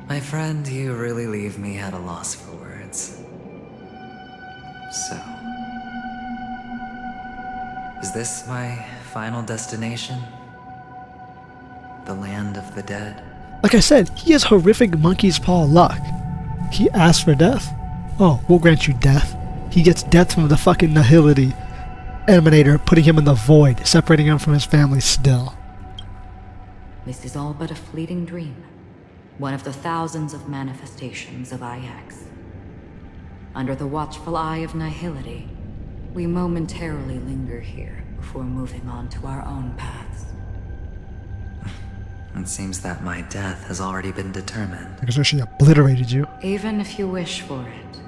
My friend, you really leave me at a loss for words. So... is this my final destination? The land of the dead? Like I said, he has horrific monkey's paw luck. He asks for death. Oh, we'll grant you death. He gets death from the fucking nihility emanator, putting him in the void, separating him from his family still. This is all but a fleeting dream. One of the thousands of manifestations of IX. Under the watchful eye of nihility, we momentarily linger here before moving on to our own paths. It seems that my death has already been determined. Because she obliterated you. Even if you wish for it,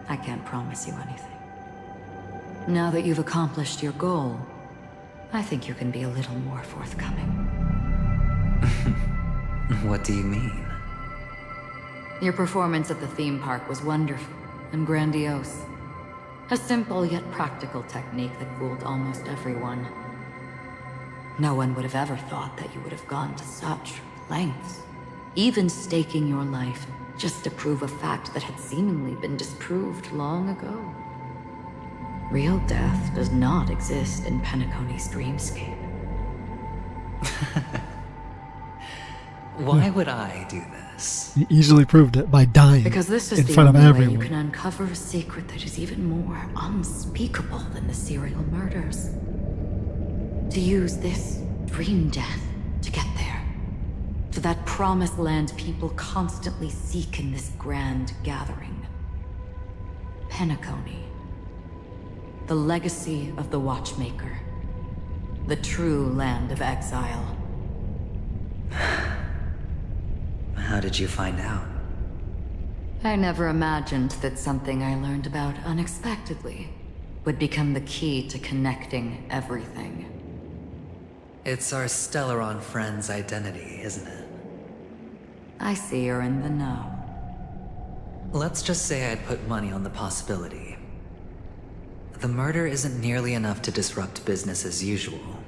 I can't promise you anything. Now that you've accomplished your goal, I think you can be a little more forthcoming. What do you mean? Your performance at the theme park was wonderful and grandiose. A simple yet practical technique that fooled almost everyone. No one would have ever thought that you would have gone to such lengths, even staking your life just to prove a fact that had seemingly been disproved long ago. Real death does not exist in Penacony's dreamscape. Why would I do this? He easily proved it by dying Because this is in the front of only way everyone. you can uncover a secret that is even more unspeakable than the serial murders. To use this dream death to get there. To that promised land people constantly seek in this grand gathering. Penacony. The legacy of the Watchmaker. The true land of exile. How did you find out? I never imagined that something I learned about unexpectedly would become the key to connecting everything. It's our Stellaron friend's identity, isn't it? I see you're in the know. Let's just say I'd put money on the possibility. The murder isn't nearly enough to disrupt business as usual.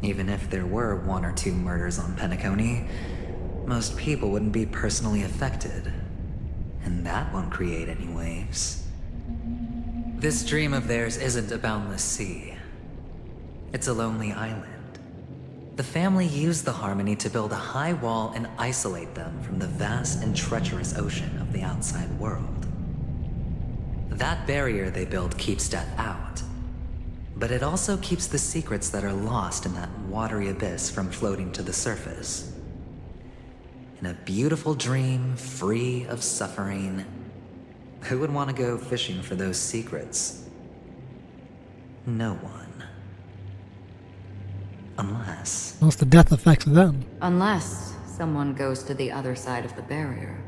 Even if there were 1 or 2 murders on Penacony, most people wouldn't be personally affected. And that won't create any waves. This dream of theirs isn't a boundless sea. It's a lonely island. The family used the Harmony to build a high wall and isolate them from the vast and treacherous ocean of the outside world. That barrier they built keeps death out, but it also keeps the secrets that are lost in that watery abyss from floating to the surface. In a beautiful dream, free of suffering, who would want to go fishing for those secrets? No one. Unless... Unless the death affects them. Unless someone goes to the other side of the barrier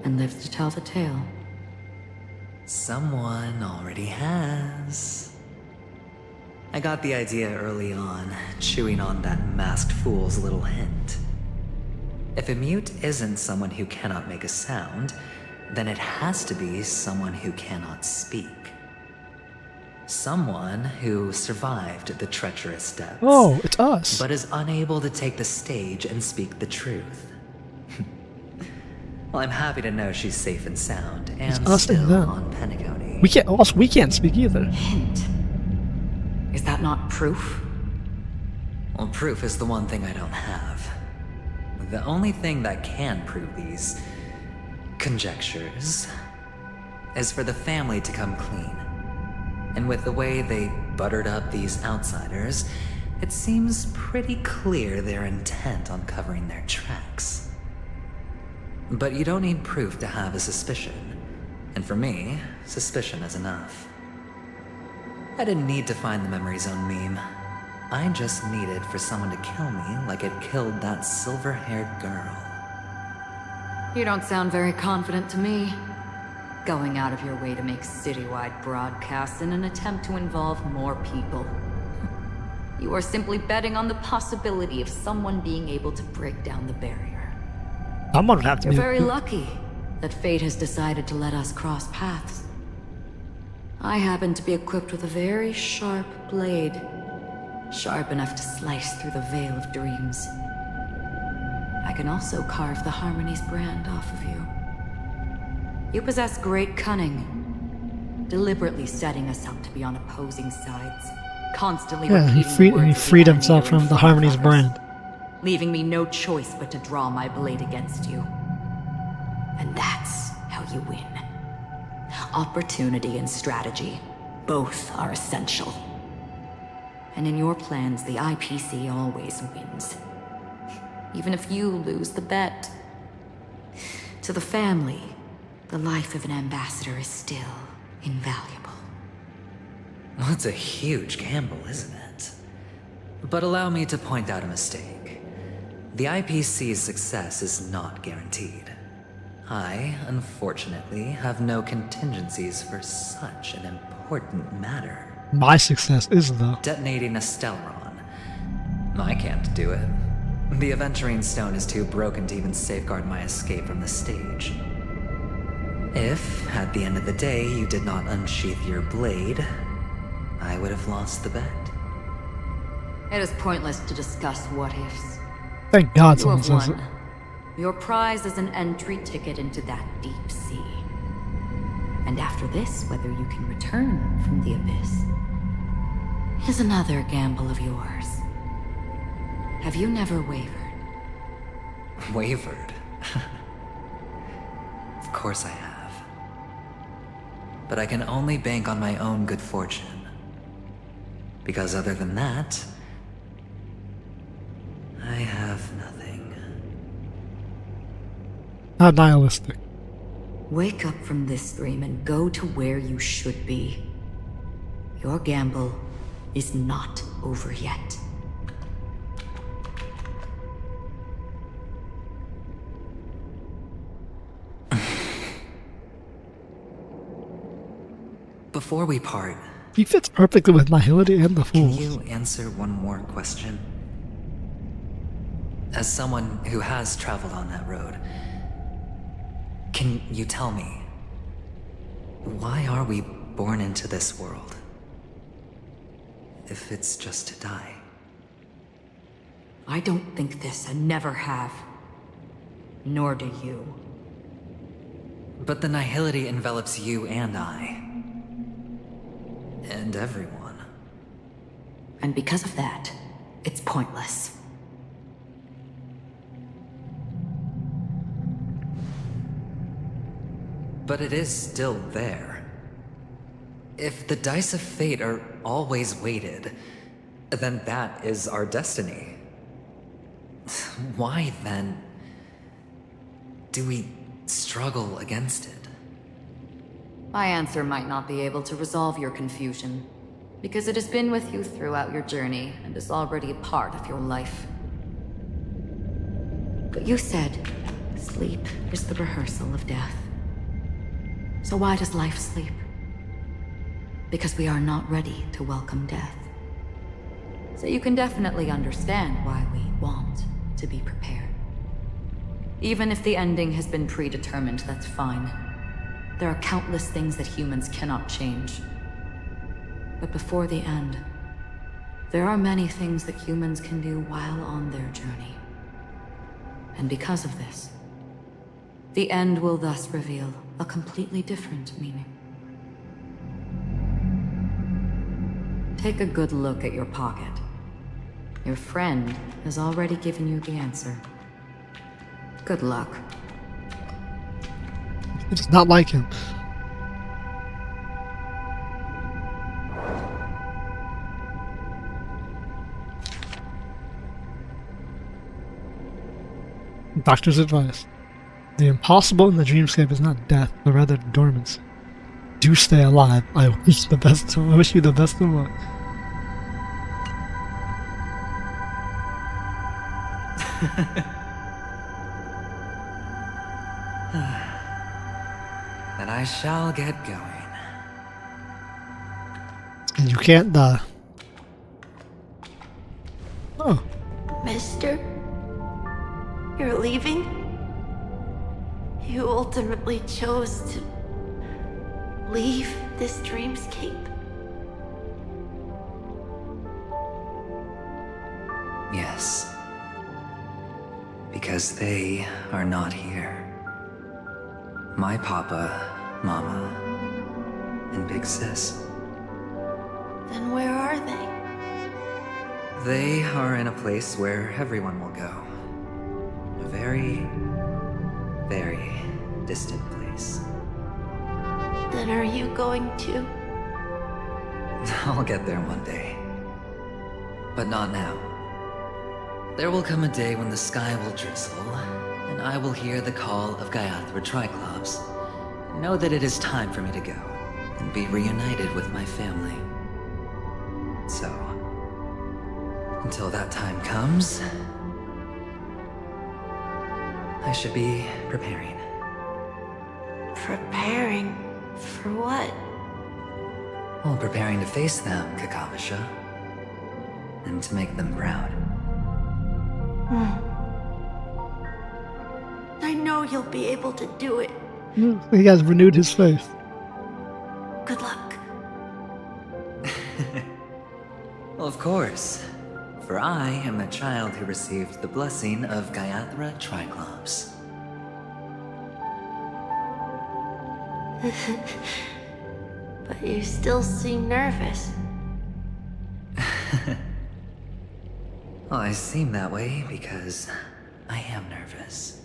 and lives to tell the tale. Someone already has. I got the idea early on, chewing on that masked fool's little hint. If a mute isn't someone who cannot make a sound, then it has to be someone who cannot speak. Someone who survived the treacherous depths. Oh, it's us. But is unable to take the stage and speak the truth. Well, I'm happy to know she's safe and sound, and it's us still and them. on Penacony. We can't speak either. Hint. Is that not proof? Well, proof is the one thing I don't have. The only thing that can prove these conjectures is for the family to come clean. And with the way they buttered up these outsiders, it seems pretty clear they're intent on covering their tracks. But you don't need proof to have a suspicion. And for me, suspicion is enough. I didn't need to find the memory zone meme. I just needed for someone to kill me like it killed that silver-haired girl. You don't sound very confident to me. Going out of your way to make citywide broadcasts in an attempt to involve more people. You are simply betting on the possibility of someone being able to break down the barrier. I'm gonna have to You're be very lucky that fate has decided to let us cross paths. I happen to be equipped with a very sharp blade. Sharp enough to slice through the veil of dreams. I can also carve the Harmony's brand off of you. You possess great cunning, deliberately setting us up to be on opposing sides, constantly repeating he freed himself from the Harmony's brand. Leaving me no choice but to draw my blade against you. And that's how you win. Opportunity and strategy, both are essential. And in your plans, the IPC always wins. Even if you lose the bet. To the family, the life of an ambassador is still invaluable. Well, it's a huge gamble, isn't it? But allow me to point out a mistake. The IPC's success is not guaranteed. I, unfortunately, have no contingencies for such an important matter. My success is, though. Detonating a Stellaron. I can't do it. The Aventurine Stone is too broken to even safeguard my escape from the stage. If, at the end of the day, you did not unsheath your blade, I would have lost the bet. It is pointless to discuss what-ifs. Thank God You someone have says it. won. Your prize is an entry ticket into that deep sea. And after this, whether you can return from the abyss is another gamble of yours. Have you never wavered? Wavered? Of course I have. But I can only bank on my own good fortune. Because other than that, I have nothing. Not nihilistic. Wake up from this dream and go to where you should be. Your gamble is not over yet. Before we part, He fits perfectly with Nihility and the can Fools. you answer one more question? As someone who has traveled on that road, can you tell me, why are we born into this world? If it's just to die. I don't think this and never have. Nor do you. But the nihility envelops you and I. and everyone. And because of that, it's pointless. But it is still there. If the dice of fate are always weighted, then that is our destiny. Why, then, do we struggle against it? My answer might not be able to resolve your confusion, because it has been with you throughout your journey and is already a part of your life. But you said, sleep is the rehearsal of death. So why does life sleep? Because we are not ready to welcome death. So you can definitely understand why we want to be prepared. Even if the ending has been predetermined, that's fine. There are countless things that humans cannot change. But before the end, there are many things that humans can do while on their journey. And because of this, the end will thus reveal a completely different meaning. Take a good look at your pocket. Your friend has already given you the answer. Good luck. It does not like him. Doctor's advice. The impossible in the dreamscape is not death, but rather dormancy. Do stay alive. I wish you the best of luck. Then I shall get going. And you can't die. Oh. Mister? You're leaving? You ultimately chose to leave this dreamscape? Yes. Because they are not here. My papa, mama, and big sis. Then where are they? They are in a place where everyone will go. A very, very distant place. Then are you going to? I'll get there one day. But not now. There will come a day when the sky will drizzle, and I will hear the call of Gaiathra Triclops. Know that it is time for me to go, and be reunited with my family. So, until that time comes, I should be preparing. Preparing? For what? Well, preparing to face them, Kakavasha. And to make them proud. I know you'll be able to do it. He has renewed his faith. Good luck. Well, of course. For I am a child who received the blessing of Gaiathra Triclops. But you still seem nervous. Well, I seem that way because I am nervous.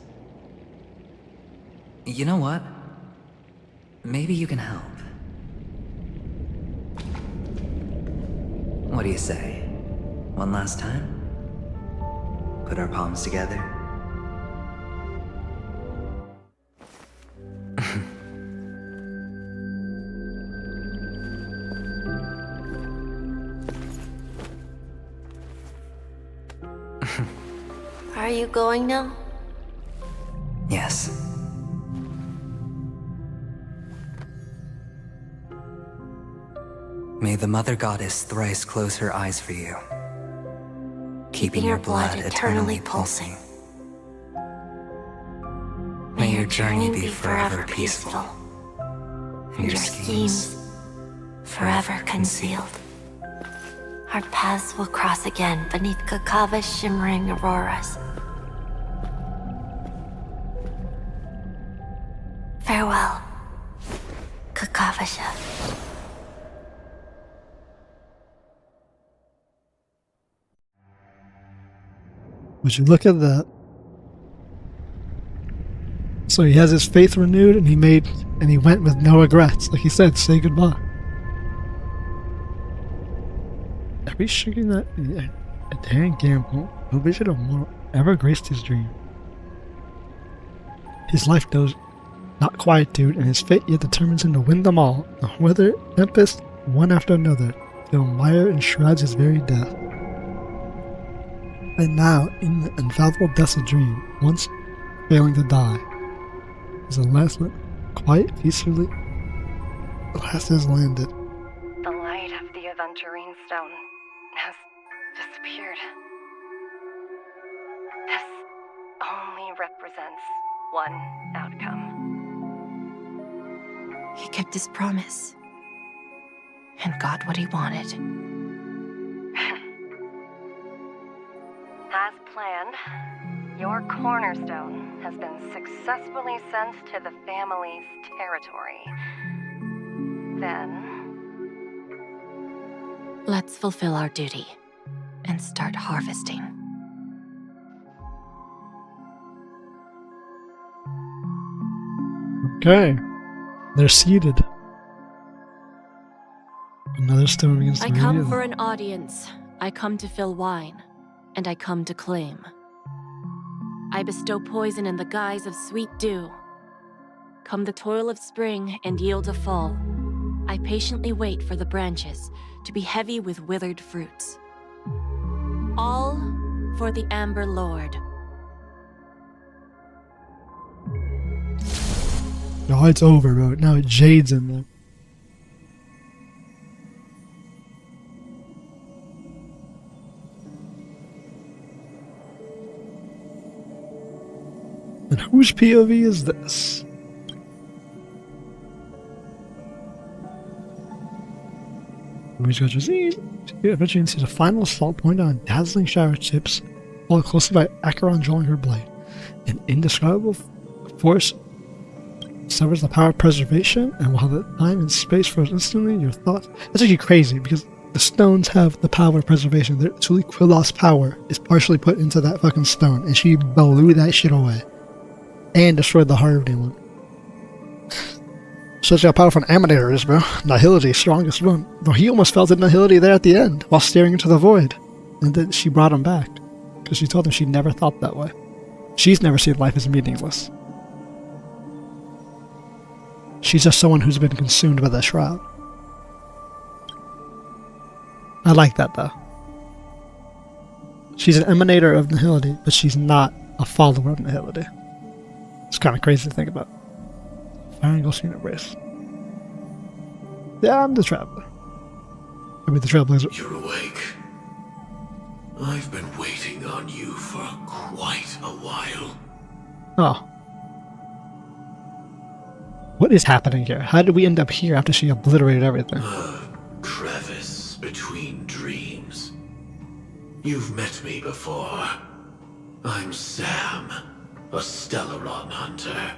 You know what? Maybe you can help. What do you say? One last time? Put our palms together? Are you going now? Yes. May the Mother Goddess thrice close her eyes for you, keeping your blood eternally pulsing. May your journey be forever peaceful, and your schemes forever concealed. Our paths will cross again beneath Kakava's shimmering auroras. Farewell, Kakavasha. Would you look at that? So he has his faith renewed, and he went with no regrets. Like he said, say goodbye. Are we shooting that? A daring gamble. No vision of more ever graced his dream. His life knows not quietude, and his fate yet determines him to win them all. The weather, tempest, one after another, till mire enshrouds his very death. And now, in the infallible depths of dream, once failing to die, is the last quiet, peacefully, the last has landed. The light of the Aventurine Stone has disappeared. This only represents one outcome. He kept his promise and got what he wanted. As planned, your cornerstone has been successfully sent to the family's territory. Then, Let's fulfill our duty and start harvesting. Okay. They're seated. Another stone begins to I come reveal. for an audience. I come to fill wine. And I come to claim. I bestow poison in the guise of sweet dew. Come the toil of spring and yield a fall. I patiently wait for the branches to be heavy with withered fruits. All for the Amber Lord. No, it's over, bro. Now Jade's in there. And whose POV is this? Eventually sees a final assault point on dazzling shower chips, followed closely by Acheron drawing her blade. An indescribable force severs the power of preservation, and while the time and space froze instantly, your thoughts... That's actually crazy, because the stones have the power of preservation. Truly, Quilloth's power is partially put into that fucking stone, and she blew that shit away. And destroyed the heart of demon. Such how powerful an emanator is, bro. Nihility, strongest one. Bro, he almost felt Nihility there at the end, while staring into the void. And then she brought him back, because she told him she never thought that way. She's never seen life as meaningless. She's just someone who's been consumed by the shroud. I like that, though. She's an emanator of Nihility, but she's not a follower of Nihility. It's kind of crazy to think about. Fire and Ghost Embrace. Yeah, I'm the Traveler. I mean, the Trailblazer. You're awake. I've been waiting on you for quite a while. Oh. What is happening here? How did we end up here after she obliterated everything? A crevice between dreams. You've met me before. I'm Sam, a Stellaron hunter.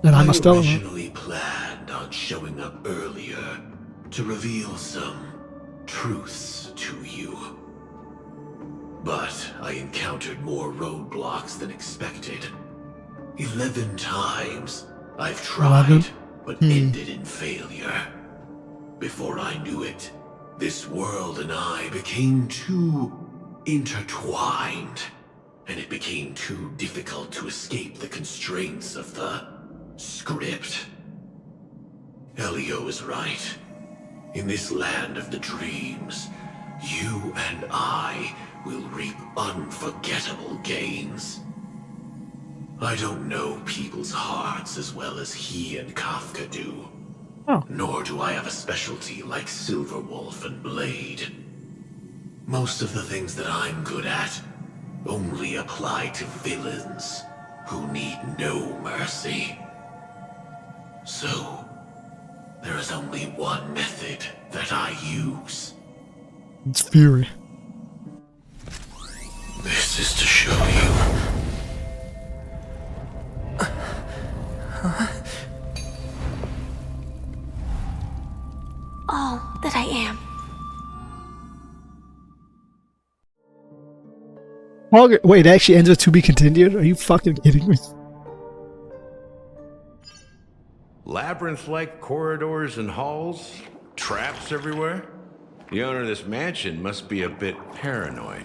And I'm a I Stellaron. originally planned on showing up earlier to reveal some truths to you. But I encountered more roadblocks than expected. 11 times I've tried, but ended in failure. Before I knew it, this world and I became too intertwined, and it became too difficult to escape the constraints of the script. Elio is right. In this land of the dreams, you and I will reap unforgettable gains. I don't know people's hearts as well as he and Kafka do. Oh. Nor do I have a specialty like Silverwolf and Blade. Most of the things that I'm good at only apply to villains who need no mercy. So, there is only one method that I use. It's Fury. This is to show you. All that I am. Wait, it actually ends with to be continued? Are you fucking kidding me? Labyrinth-like corridors and halls, traps everywhere. The owner of this mansion must be a bit paranoid.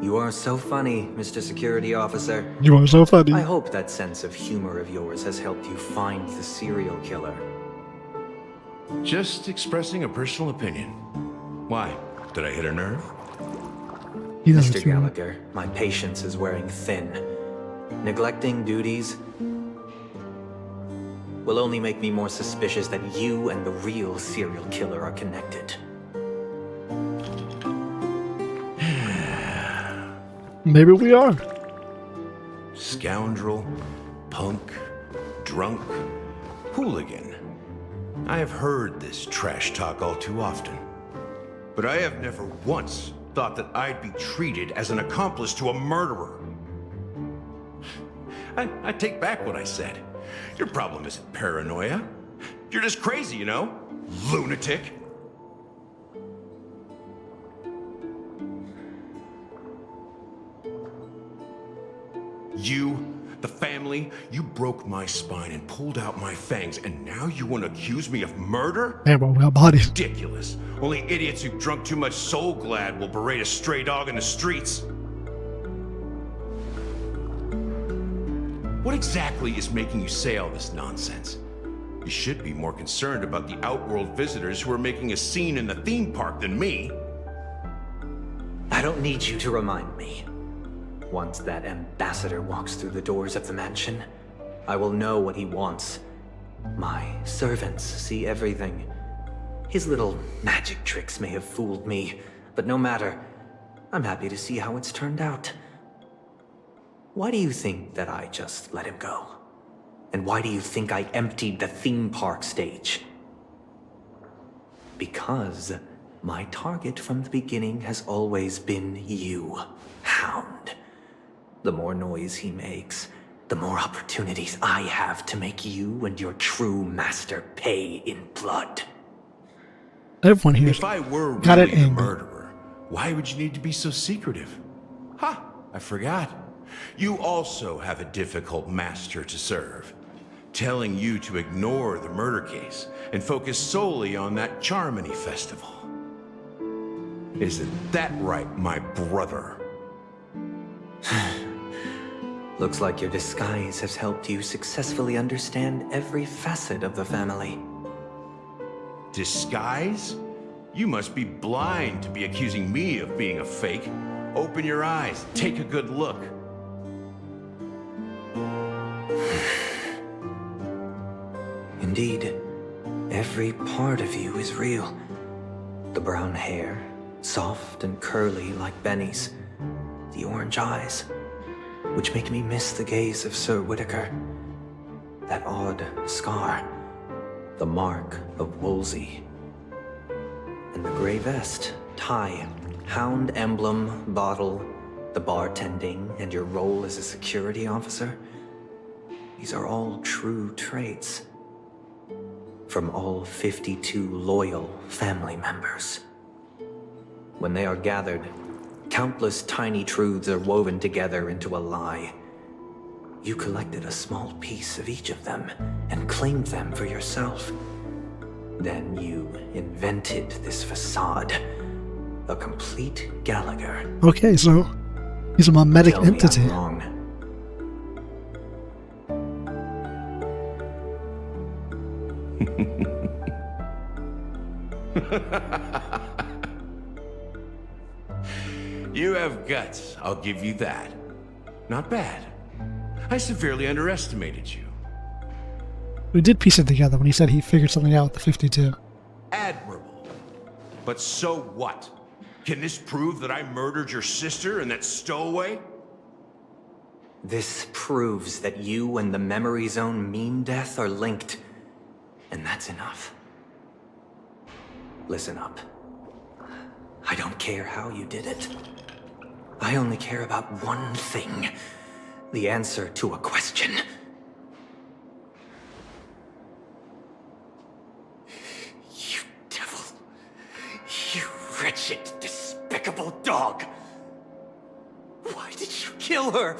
You are so funny, Mr. Security Officer. You are so funny. I hope that sense of humor of yours has helped you find the serial killer. Just expressing a personal opinion. Why? Did I hit a nerve? Mr. Gallagher, my patience is wearing thin. Neglecting duties will only make me more suspicious that you and the real serial killer are connected. Maybe we are. Scoundrel, punk, drunk, hooligan. I have heard this trash talk all too often. But I have never once thought that I'd be treated as an accomplice to a murderer. I take back what I said. Your problem isn't paranoia. You're just crazy, you know? Lunatic. You, the family, you broke my spine and pulled out my fangs, and now you want to accuse me of murder? Damn, well, we got bodies. Ridiculous. Only idiots who've drunk too much Soul Glad will berate a stray dog in the streets. What exactly is making you say all this nonsense? You should be more concerned about the outworld visitors who are making a scene in the theme park than me. I don't need you to remind me. Once that ambassador walks through the doors of the mansion, I will know what he wants. My servants see everything. His little magic tricks may have fooled me, but no matter. I'm happy to see how it's turned out. Why do you think that I just let him go? And why do you think I emptied the theme park stage? Because my target from the beginning has always been you, Hound. The more noise he makes, the more opportunities I have to make you and your true master pay in blood. Everyone here If I were got really it the angled. murderer, why would you need to be so secretive? Ha! I forgot. You also have a difficult master to serve, telling you to ignore the murder case and focus solely on that Charmony festival. Isn't that right, my brother? Looks like your disguise has helped you successfully understand every facet of the family. Disguise? You must be blind to be accusing me of being a fake. Open your eyes, take a good look. Indeed, every part of you is real. The brown hair, soft and curly like Benny's. The orange eyes, which make me miss the gaze of Sir Whitaker. That odd scar, the mark of Wolsey. And the gray vest, tie, hound emblem, bottle, the bartending, and your role as a security officer. These are all true traits. From all 52 loyal family members. When they are gathered, countless tiny truths are woven together into a lie. You collected a small piece of each of them and claimed them for yourself. Then you invented this facade. A complete Gallagher. Okay, so he's a mimetic Tell me entity. I'm wrong. You have guts, I'll give you that. Not bad. I severely underestimated you. We did piece it together when he said he figured something out with the 52. Admirable. But so what? Can this prove that I murdered your sister and that stowaway? This proves that you and the Memory Zone meme death are linked. And that's enough. Listen up. I don't care how you did it. I only care about one thing. The answer to a question. You devil. You her!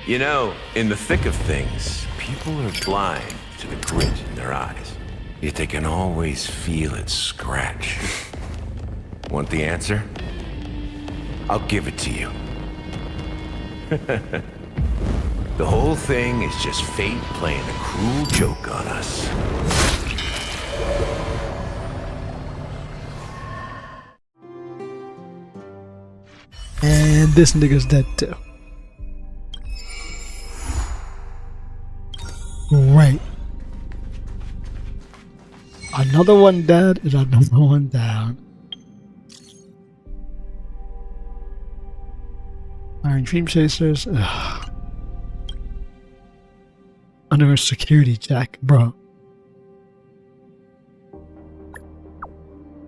You know, in the thick of things, people are blind to the grit in their eyes. Yet they can always feel it scratch. Want the answer? I'll give it to you. The whole thing is just fate playing a cruel joke on us. And this nigga's dead too. Great. Another one dead and another one down. Iron Dream Chasers. Ugh. Under a security check, bro.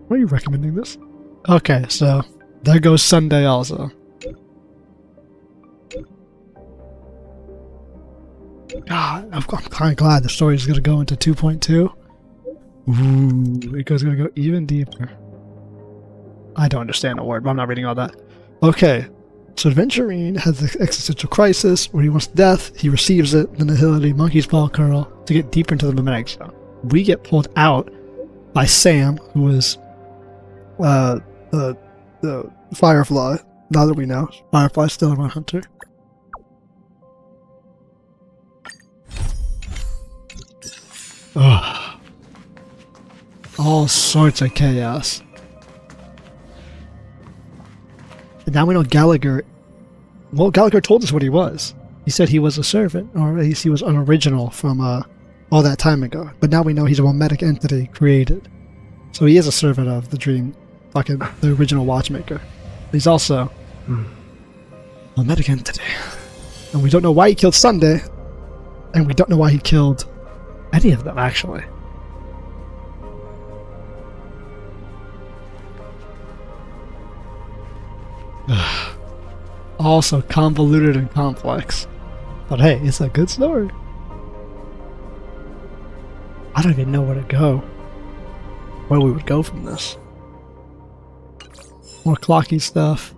Why are you recommending this? Okay, so there goes Sunday also. God, I'm kind of glad the story is going to go into 2.2. Ooh, it's going to go even deeper. I don't understand a word, but I'm not reading all that. Okay, so Adventurine has an existential crisis where he wants death, he receives it, then the ability Monkey's Paw Curl to get deeper into the mimetic zone. We get pulled out by Sam, who is the Firefly. Now that we know, Firefly's still a hunter. Ugh. All sorts of chaos. And now we know Gallagher. Well, Gallagher told us what he was. He said he was a servant, or at least he was an original from all that time ago. But now we know he's a mimetic entity created. So he is a servant of the dream, fucking the original Watchmaker. He's also a mimetic entity. And we don't know why he killed Sunday. And we don't know why he killed any of them, actually. Also convoluted and complex. But hey, it's a good story. I don't even know where to go. Where we would go from this. More clocky stuff.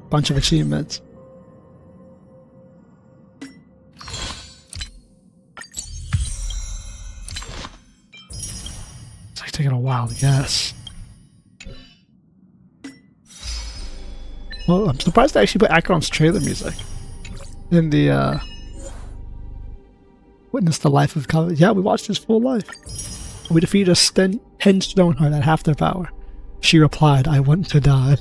Bunch of achievements. It's like taking a while to guess. Well, I'm surprised they actually put Acheron's trailer music in the Witness the Life of Kyle. Yeah, we watched his full life. We defeated a 10 Stoneheart at half their power. She replied, I want to die.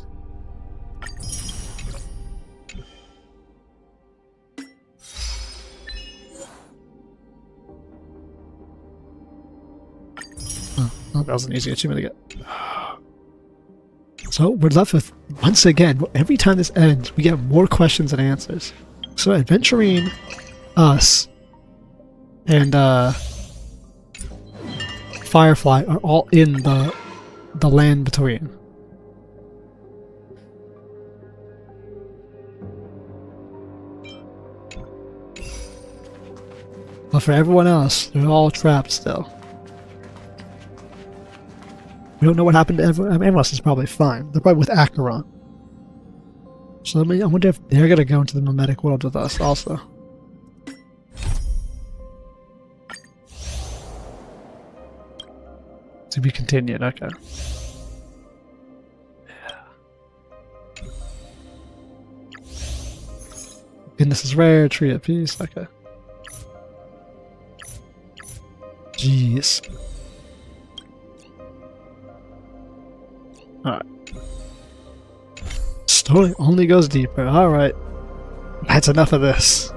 Oh, that was an easy achievement to get. So we're left with, once again, every time this ends, we get more questions than answers. So Adventurine, us, and Firefly are all in the land between. But for everyone else, they're all trapped still. We don't know what happened to everyone. I mean, everyone else is probably fine. They're probably with Acheron. So I wonder if they're gonna go into the mimetic world with us also. To be continued, okay. Yeah. Goodness is rare, tree of peace, okay. Jeez. Alright. Story only goes deeper. Alright. That's enough of this.